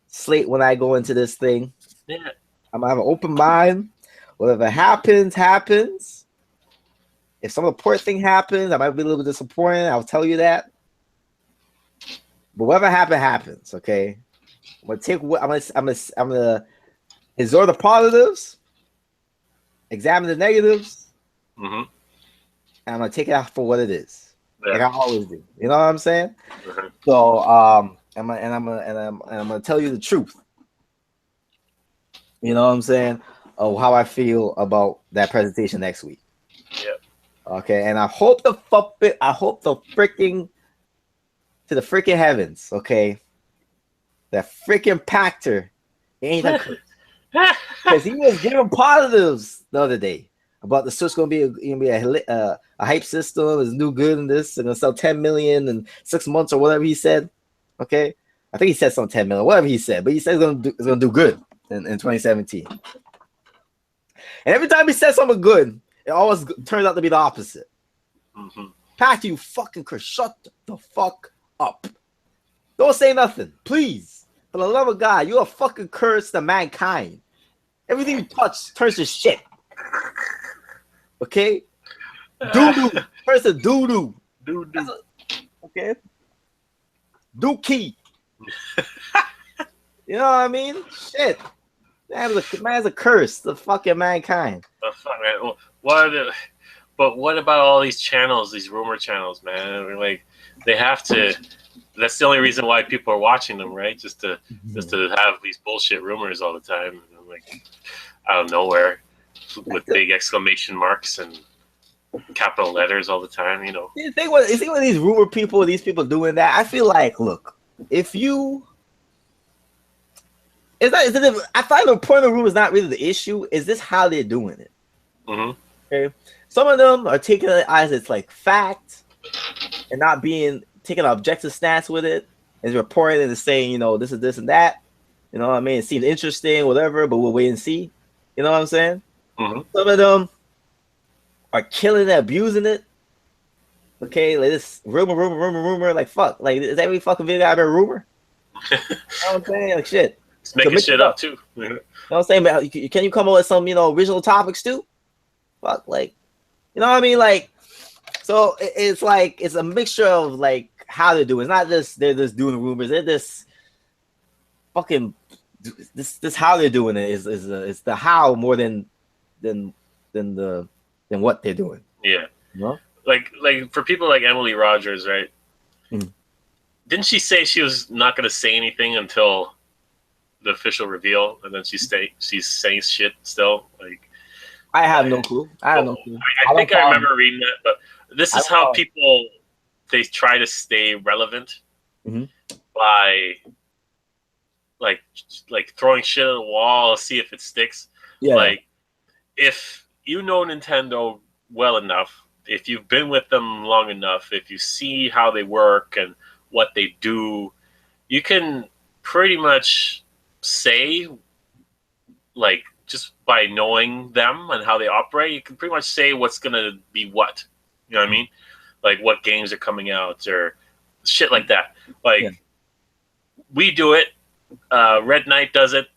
slate when I go into this thing. Yeah. I'm gonna have an open mind. Whatever happens, happens. If some important thing happens, I might be a little bit disappointed. I'll tell you that. But whatever happens. Okay. I'm gonna absorb the positives, examine the negatives, mm-hmm. and I'm gonna take it out for what it is, yeah. like I always do. You know what I'm saying? Mm-hmm. So I'm gonna tell you the truth. You know what I'm saying? Of how I feel about that presentation next week. Yep. Okay, and I hope the freaking to the freaking heavens. Okay. That freaking Pactor ain't a because he was giving positives the other day about the Switch gonna be a hype system, is new good in this, and gonna sell 10 million in 6 months or whatever he said. Okay, I think he said some 10 million, whatever he said, but he said it's gonna do good in 2017. And every time he says something good, it always turns out to be the opposite. Mm-hmm. Pactor, you fucking curse, shut the fuck up. Don't say nothing, please. For the love of God, you're a fucking curse to mankind. Everything you touch turns to shit. Okay? Doo-doo. Turns to doo-doo. Doo-doo. Okay? Dookie. You know what I mean? Shit. Man's a curse to fucking mankind. But what about all these channels, these rumor channels, man? Like, they have to... That's the only reason why people are watching them, right? Just to have these bullshit rumors all the time, like out of nowhere, with big exclamation marks and capital letters all the time. You know. You think what these rumor people, these people doing that? I feel like, look, if you, I find the point of the rumor is not really the issue. Is this how they're doing it? Mm-hmm. Okay, some of them are taking it as it's like fact and not being. Taking an objective stance with it and reporting it and saying, you know, this is this and that. You know what I mean? It seems interesting, whatever, but we'll wait and see. You know what I'm saying? Mm-hmm. Some of them are killing it, abusing it. Okay, like this rumor. Like fuck, like is every fucking video out there a rumor? You know what I'm saying? Like shit. It's So making mix shit it up up. too. You know what I'm saying? But can you come up with some, original topics too? Fuck, like, you know what I mean? Like, so it's like it's a mixture of like how they're doing. It's not just they're just doing the rumors. They're just fucking this how they're doing it is the how more than the than what they're doing. Yeah. You know? Like for people like Emily Rogers, right? Mm. Didn't she say she was not going to say anything until the official reveal, and then she's saying shit still? Like, I have no clue. I have no clue. I think I remember reading that, but this is how people they try to stay relevant by like throwing shit at the wall, see if it sticks. Yeah. Like if you know Nintendo well enough, if you've been with them long enough, if you see how they work and what they do, you can pretty much say, like, just by knowing them and how they operate, you can pretty much say what's going to be what. You know what I mean? Like what games are coming out or shit like that. Like, we do it. Red Knight does it.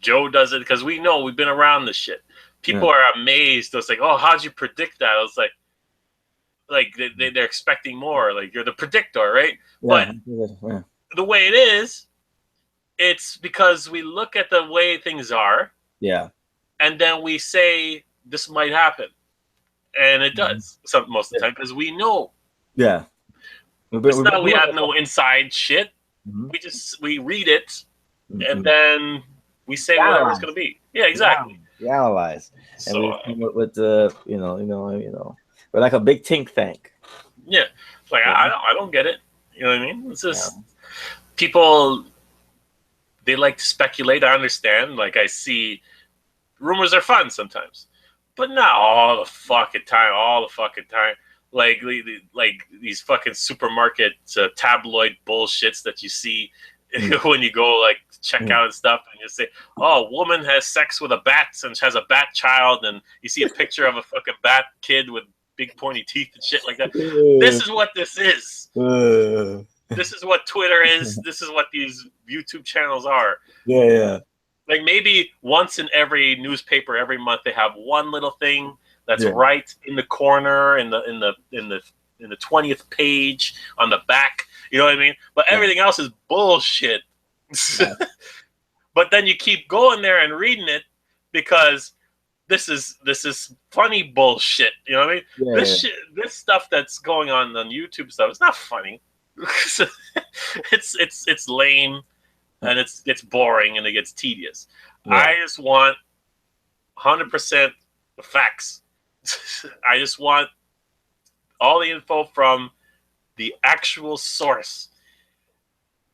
Joe does it because we know we've been around this shit. People are amazed. It's like, oh, how'd you predict that? I was like they're expecting more. Like you're the predictor, right? Yeah. But the way it is, it's because we look at the way things are. Yeah. And then we say this might happen, and it does most of the time because we know. Yeah. It's not we have no inside shit. We read it, and then we say whatever it's going to be. Yeah, exactly. We analyze, and so, we come up with the we're like a big think tank. Yeah, like I don't get it. You know what I mean? It's just people. They like to speculate. I understand. Like I see, rumors are fun sometimes, but not all the fucking time. Like these fucking supermarket tabloid bullshits that you see when you go like check out and stuff, and you say, "Oh, a woman has sex with a bat and has a bat child," and you see a picture of a fucking bat kid with big pointy teeth and shit like that. This is what this is. This is what Twitter is. This is what these YouTube channels are. Yeah. Like maybe once in every newspaper every month they have one little thing that's right in the corner in the 20th page on the back. You know what I mean? But everything else is bullshit. But then you keep going there and reading it because this is funny bullshit. You know what I mean? This stuff that's going on YouTube stuff, it's not funny. it's lame and it gets boring and it gets tedious. I just want 100% facts. I just want all the info from the actual source,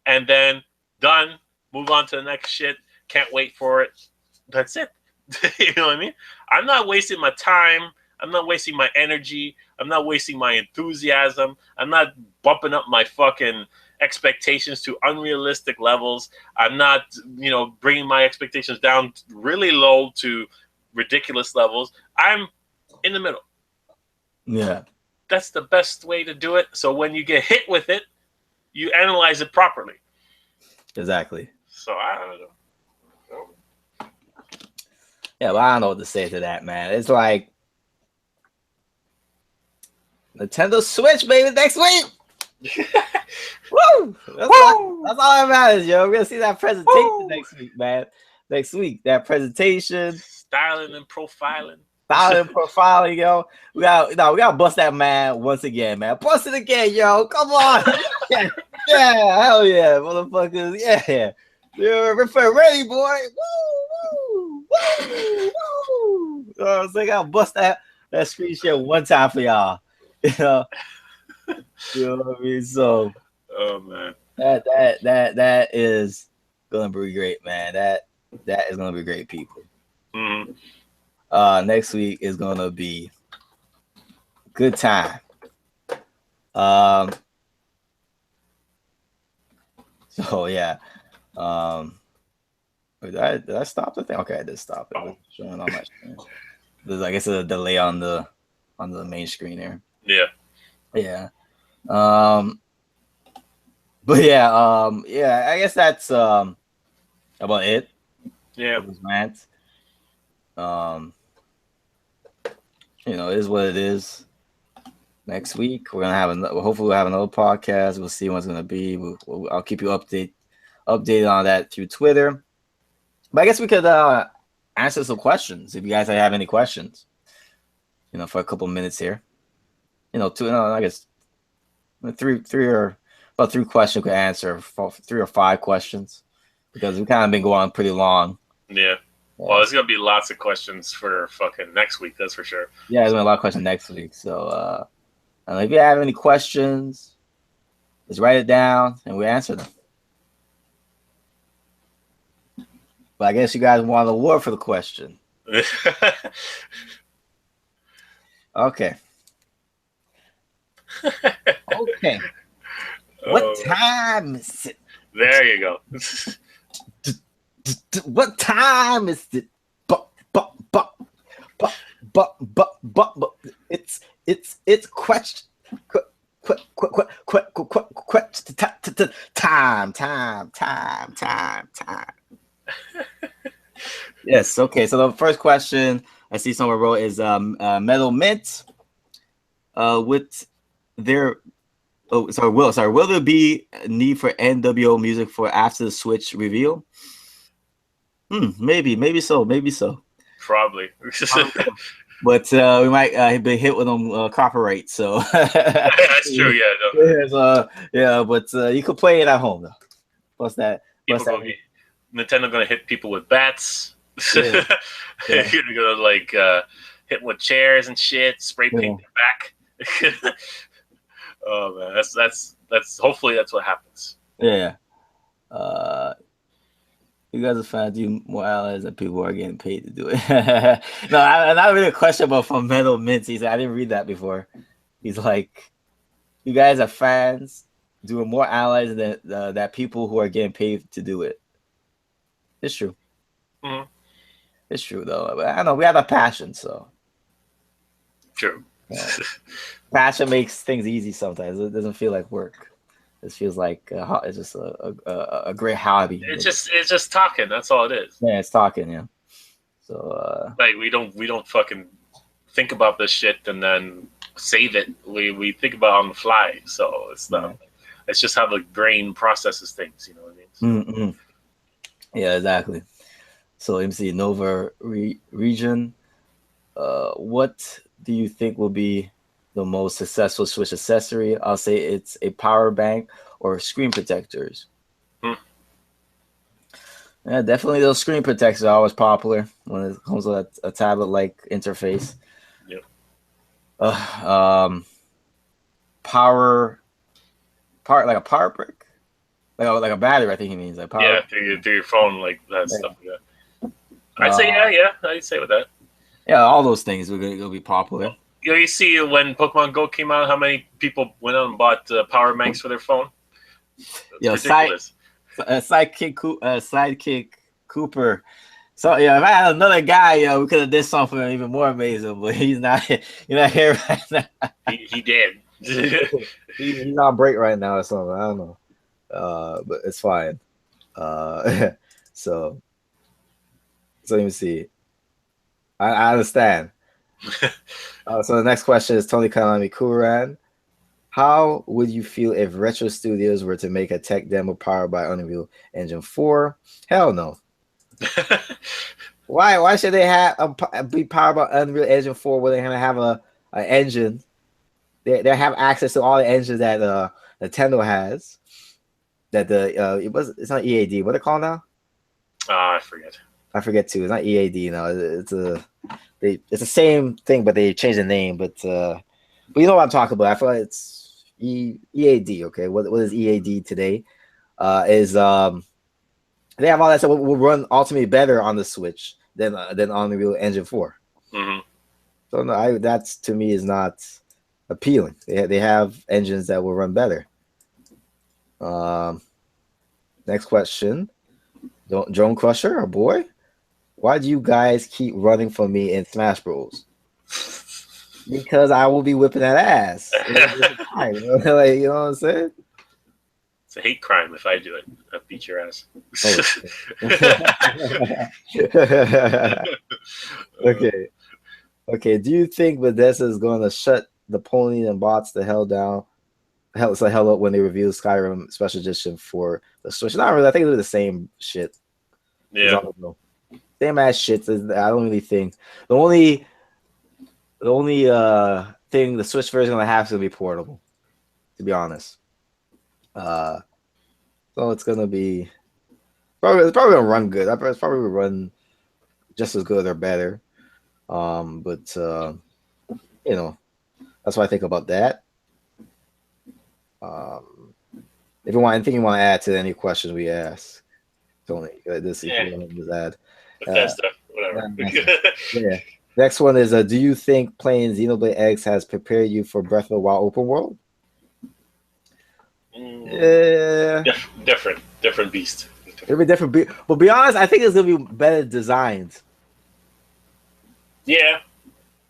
and then done. Move on to the next shit. Can't wait for it. That's it. You know what I mean? I'm not wasting my time. I'm not wasting my energy. I'm not wasting my enthusiasm. I'm not bumping up my fucking expectations to unrealistic levels. I'm not, bringing my expectations down really low to ridiculous levels. I'm in the middle. Yeah. That's the best way to do it. So when you get hit with it, you analyze it properly. Exactly. So I don't know. Yeah, well, I don't know what to say to that, man. It's like Nintendo Switch, baby, next week. Woo! That's all that matters, yo. We're gonna see that presentation next week, man. Next week, that presentation, styling and profiling. Yo. We gotta bust that man once again, man. Bust it again, yo. Come on. yeah, hell yeah, motherfuckers. Yeah. We're ready, boy. Woo. So I gotta bust that screen share one time for y'all. You know what I mean? So oh man. That is gonna be great, man. That is gonna be great, people. Mm-hmm. Next week is gonna be good time. So yeah. Did I stop the thing? Okay, I did stop it. Showing on my screen. There's, I guess, a delay on the on the main screen there. Yeah. Yeah. But yeah, I guess that's about it. Yeah. For this rant. It is what it is. Next week we're gonna have another. Hopefully, we'll have another podcast. We'll see what's gonna be. I'll keep you updated on that through Twitter. But I guess we could answer some questions if you guys have any questions. For a couple minutes here. I guess three or about 3 questions we could answer. 3 or 5 questions because we kind of been going on pretty long. Yeah. Well, there's gonna be lots of questions for fucking next week. That's for sure. Yeah, there's gonna be a lot of questions next week. So. If you have any questions, just write it down and we answer them. But I guess you guys want an award for the question. Okay. Okay. What time is it? There you go. What time is it? It's question time. Yes. Okay. So the first question I see someone wrote is Metal Mint. With their will there be a need for NWO music for after the Switch reveal? Maybe so. Probably. But we might be hit with them copyright. So that's true. Yeah. But you could play it at home though. Plus that. Nintendo gonna hit people with bats. Yeah. You're gonna hit them with chairs and shit. Spray paint their back. Oh man, that's hopefully that's what happens. Yeah. You guys are fans do more allies than people who are getting paid to do it. No, not really a question, but from Metal Mint. He said, I didn't read that before. He's like, you guys are fans doing more allies than that people who are getting paid to do it. It's true. Mm-hmm. It's true, though. But I know we have a passion, so. True. Passion makes things easy sometimes. It doesn't feel like work. It feels like it's just a great hobby. It's just talking. That's all it is. Yeah, it's talking. Yeah. So we don't fucking think about this shit and then save it. We think about it on the fly. So it's not. Yeah. It's just how the brain processes things. You know what I mean? Mm-hmm. Yeah, exactly. So let me see. Nova region. What do you think will be the most successful Switch accessory? I'll say it's a power bank or screen protectors. Yeah, definitely those screen protectors are always popular when it comes with a tablet-like interface. Yep. Power like a power brick, like a battery. I think he means like power. Yeah, through your phone, like that stuff. Yeah. I'd say yeah. I'd say with that. Yeah, all those things will be popular. You see when Pokemon Go came out, how many people went out and bought power banks for their phone? Ridiculous. Sidekick Cooper. So if I had another guy, we could have did something even more amazing. But he's not. You're not here right now. He did. He's on break right now or something. I don't know. But it's fine. So let me see. I understand. So the next question is Tony Kalami Kuran. How would you feel if Retro Studios were to make a tech demo powered by Unreal Engine 4? Hell no. Why should they be powered by Unreal Engine 4 where they're gonna have an engine? They have access to all the engines that Nintendo has. That it's not EAD. What are they called now? I forget. I forget too. It's not EAD now. It's the same thing, but they changed the name. But you know what I'm talking about. I feel like it's EAD. Okay, what is EAD today? Is they have all that stuff will run ultimately better on the Switch than on the Unreal Engine 4. Mm-hmm. So no, that's to me is not appealing. They have engines that will run better. Next question, Drone Crusher, our boy. Why do you guys keep running from me in Smash Bros? Because I will be whipping that ass. Like, you know what I'm saying? It's a hate crime if I do it. I beat your ass. Okay. Okay. Do you think Bethesda is going to shut the pony and bots the hell down? Hell, so hell up when they reveal Skyrim Special Edition for the Switch. Not really. I think they're the same shit. Yeah. Same ass shit. I don't really think the only thing the Switch version gonna have to be portable. To be honest. So it's gonna be it's probably gonna run good. It's probably gonna run just as good or better. But you know, that's what I think about that. If you want anything you want to add to any questions we ask, Tony, this if you want to just add. Bethesda, whatever. Yeah. Next one is do you think playing Xenoblade X has prepared you for Breath of the Wild open world? Yeah. Different beast. It'll be different. But be honest, I think it's gonna be better designed. Yeah.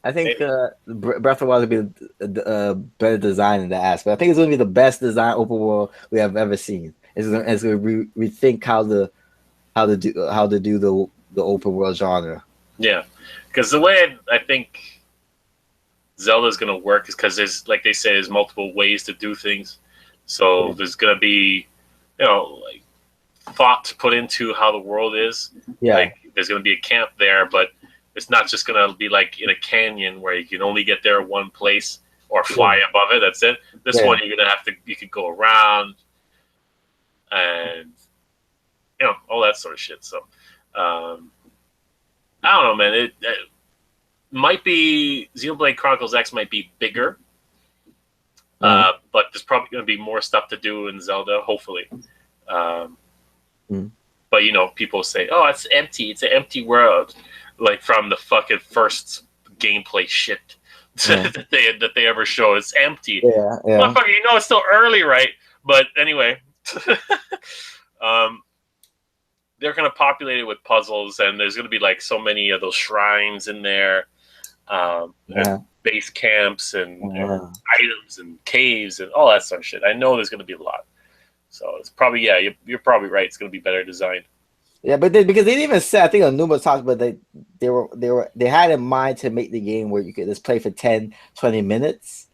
I think Breath of the Wild will be better design in that aspect. I think it's going to be the best design open world we have ever seen. It's going to rethink how to do the open world genre. Yeah, because the way I think Zelda's going to work is because there's, like they say, there's multiple ways to do things. So there's going to be, like thought put into how the world is. Yeah, like there's going to be a camp there, but it's not just going to be like in a canyon where you can only get there one place or fly above it. That's it. This one, you're going to have to, you could go around and, all that sort of shit. So, I don't know, man. It might be, Xenoblade Chronicles X might be bigger, but there's probably going to be more stuff to do in Zelda, hopefully. But, people say, oh, it's empty. It's an empty world. Like from the fucking first gameplay shit that they ever show, it's empty. Yeah. Motherfucker, it's still early, right? But anyway, they're gonna populate it with puzzles, and there's gonna be like so many of those shrines in there, and base camps and items and caves and all that sort of shit. I know there's gonna be a lot, so it's probably you're probably right. It's gonna be better designed. Yeah, but because they didn't even say, I think on numerous times, but they had in mind to make the game where you could just play for 10, 20 minutes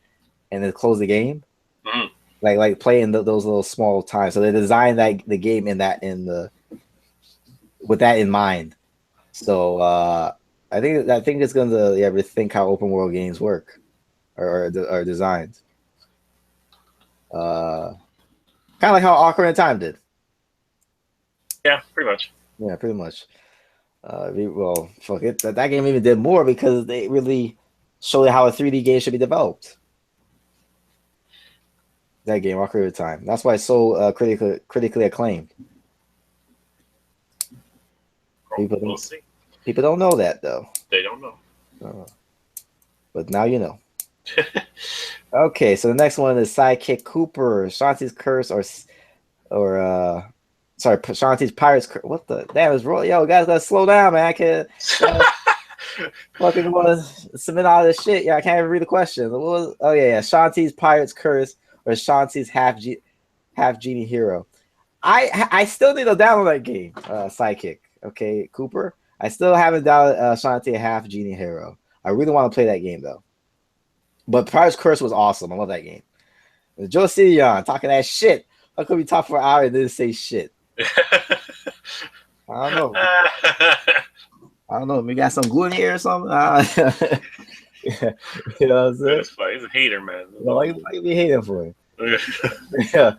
and then close the game. Like playing those little small times. So they designed the game with that in mind. So I think it's gonna rethink how open world games work or are designed. Kind of like how Ocarina of Time did. Yeah, pretty much. Yeah, pretty much. Well, fuck it. That game even did more because they really showed how a 3D game should be developed. That game, Ocarina of Time. That's why it's so critically acclaimed. People don't know that though. They don't know. But now you know. Okay, so the next one is Sidekick Cooper, Shanti's Curse, Shanti's Pirates Curse. What the damn is wrong? Yo, guys gotta slow down, man. I can't fucking want to submit all this shit. Yeah, I can't even read the question. Shanti's Pirates Curse or Shanti's half genie hero. I still need to download that game, Sidekick. Okay, Cooper. I still haven't downloaded Shanti half genie hero. I really want to play that game though. But Pirates Curse was awesome. I love that game. Joe Cidion talking that shit. How could we talk for an hour and didn't say shit? I don't know. We got some glue in here or something. Yeah. You know what I'm saying? It's funny. He's a hater, man. Why you be hating for him? Yeah.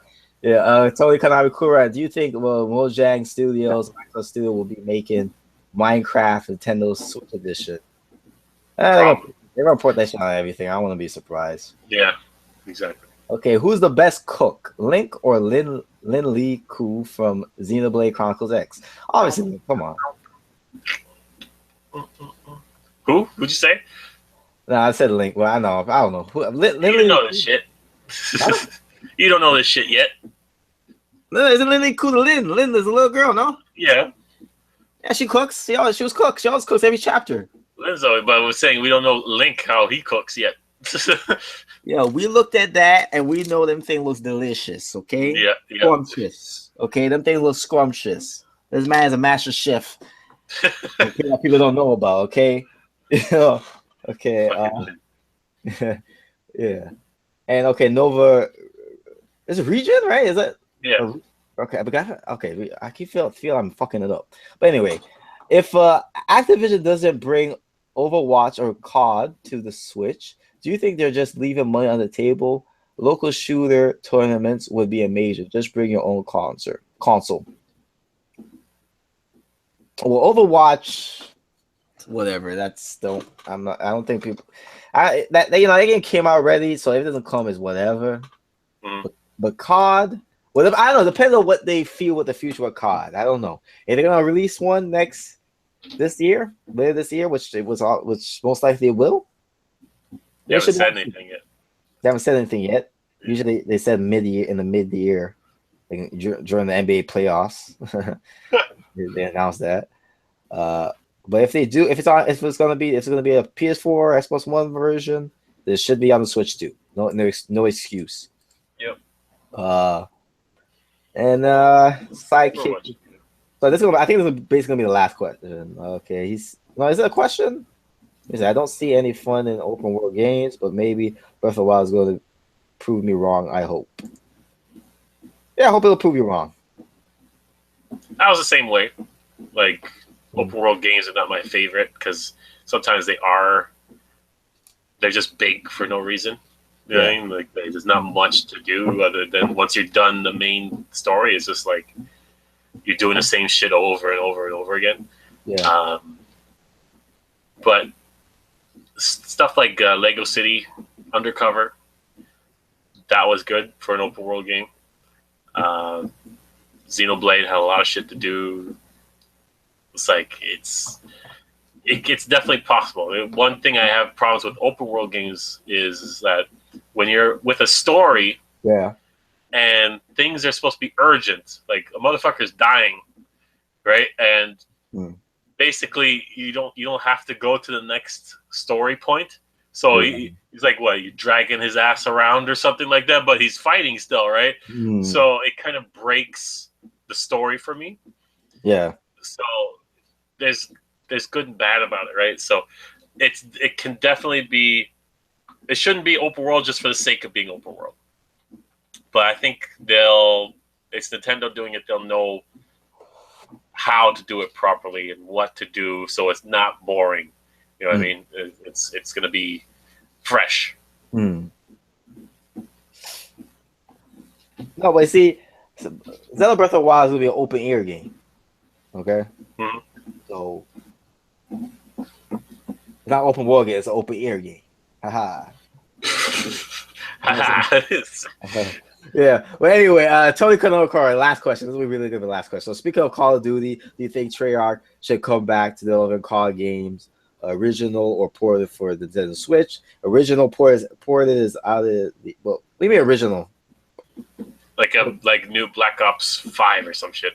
Totally Konami Kura. Do you think Mojang Studios, Microsoft Studio, will be making Minecraft Nintendo Switch Edition? They report that shit on everything. I want to be surprised. Yeah, exactly. Okay, who's the best cook, Link or Lin Li Ku from Xenoblade Chronicles X? Obviously, come on. Who? Who'd you say? No, I said Link. Well, I don't know. You know this shit. You don't know this shit yet. No, isn't Lin Li Ku the Lin? Lin is a little girl, no? Yeah. Yeah, she cooks. She was cooked. She always cooks every chapter. So, but we're saying we don't know Link how he cooks yet. Yeah, we looked at that and we know them thing looks delicious. Okay, Yeah. scrumptious. Okay, them things look scrumptious. This man is a master chef. Okay, that people don't know about. Okay, okay. Yeah, and okay, Nova is a region, right? Is it? Yeah. Okay, but I keep feel I'm fucking it up. But anyway, if Activision doesn't bring Overwatch or COD to the Switch, do you think they're just leaving money on the table? Local shooter tournaments would be amazing. Just bring your own console. Well, Overwatch, whatever. That's don't. I'm not. I don't think people. That game came out ready, so if it doesn't come, is whatever. But COD, whatever. I don't know. Depends on what they feel with the future of COD. I don't know. If they're gonna release one later this year, which most likely it will. They haven't said anything yet. They haven't said anything yet. Usually they said mid-year, like during the NBA playoffs. They announced that. But if they do, if it's gonna be a PS4, Xbox One version, this should be on the Switch too. No excuse. Yep. And sidekick. So I think this is basically gonna be the last question. Okay, is it a question? He said, I don't see any fun in open world games, but maybe Breath of the Wild is going to prove me wrong. I hope. Yeah, I hope it'll prove you wrong. I was the same way. Like, open world games are not my favorite because sometimes they're just big for no reason. You know what I mean? Like, there's not much to do other than once you're done the main story, it's just like you're doing the same shit over and over and over again. Yeah. But stuff like Lego City Undercover, that was good for an open world game. Xenoblade had a lot of shit to do. It's like it's definitely possible. One thing I have problems with open world games is that when you're with a story, and things are supposed to be urgent, like a motherfucker's dying, right? And basically you don't have to go to the next story point. So he's like, what, you dragging his ass around or something like that, but he's fighting still, right? So it kind of breaks the story for me. Yeah. So there's good and bad about it, right? So it can definitely be. It shouldn't be open world just for the sake of being open world. But I think it's Nintendo doing it. They'll know how to do it properly and what to do, so it's not boring. You know what I mean? It's going to be fresh. No, but see, Zelda Breath of the Wild is going to be an open air game. Okay? So, it's not open world game, it's an open air game. Haha. Yeah. Well, anyway, Tony Kanokar, last question. This will be really good. The last question. So, speaking of Call of Duty, do you think Treyarch should come back to developing COD games, original or ported for the Nintendo Switch? Original ported is out of the what do you mean original? Like new Black Ops 5 or some shit.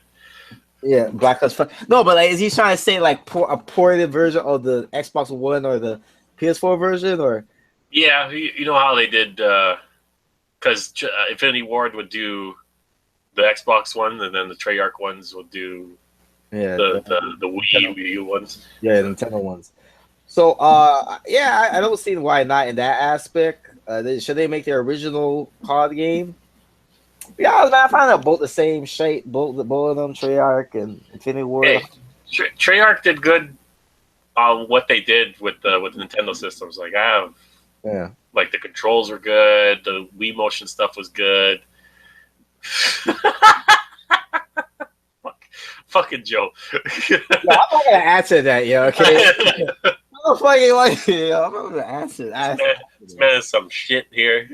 Yeah, Black Ops 5. No, but like, is he trying to say like a ported version of the Xbox One or the PS4 version, or? Yeah, you know how they did. Because Infinity Ward would do the Xbox one, and then the Treyarch ones would do the Wii U ones. Yeah, the Nintendo ones. So, I don't see why not in that aspect. Should they make their original COD game? Yeah, man, I find out both the same shape, both of them, Treyarch and Infinity Ward. Hey, Treyarch did good on what they did with the Nintendo systems. Like like the controls were good, the Wii motion stuff was good. Fucking Joe. I'm not gonna answer that, okay? I'm not gonna answer that. This man is some shit here.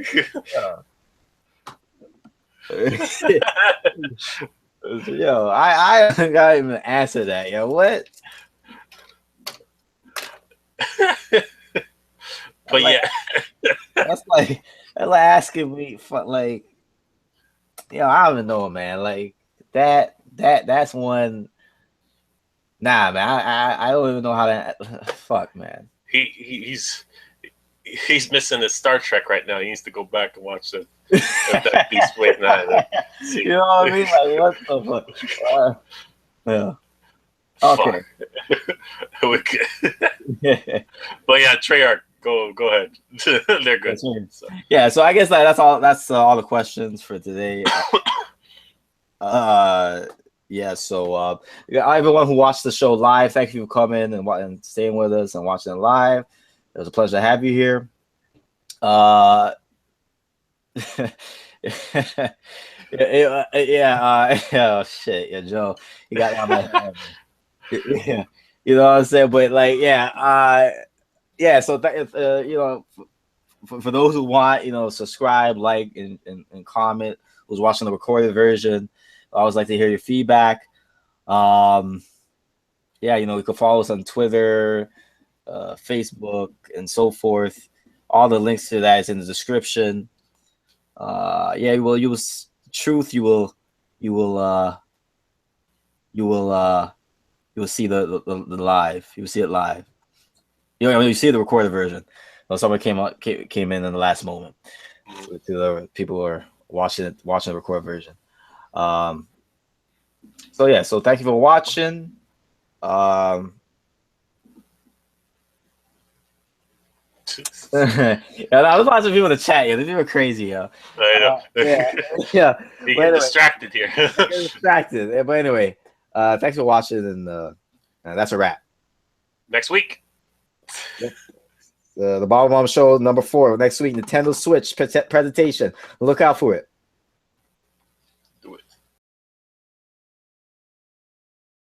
Yo, I don't gotta even answer that, yo. What? But that's like asking me for like, I don't even know, man. Like that's one. Nah, man, I don't even know how to. Fuck, man. He's missing his Star Trek right now. He needs to go back and watch that Deep Space Nine. You know what I mean? Like, what the fuck? Yeah. Okay. But yeah, Treyarch, go ahead. They're good. So. Yeah, so I guess that's all. That's all the questions for today. Yeah. So everyone who watched the show live, thank you for coming and staying with us and watching it live. It was a pleasure to have you here. Oh shit, yeah, Joe, you got on my head. Yeah, you know what I'm saying, but like, yeah. So you know, for those who want, you know, subscribe, like, and comment. Who's watching the recorded version? I always like to hear your feedback. Yeah, you know, you can follow us on Twitter, Facebook, and so forth. All the links to that is in the description. Yeah, well, you will truth. You will see the live. You will see it live. You know, you see the recorded version. So someone came in the last moment. To the people who are watching the recorded version. So yeah, so thank you for watching. Yeah, I was watching people in the chat. Yeah, these people are crazy, yo. I know. Yeah. You get distracted here. Distracted. But anyway, thanks for watching, and that's a wrap. Next week. The Bomb-omb show number 4 next week. Nintendo Switch presentation. Look out for it.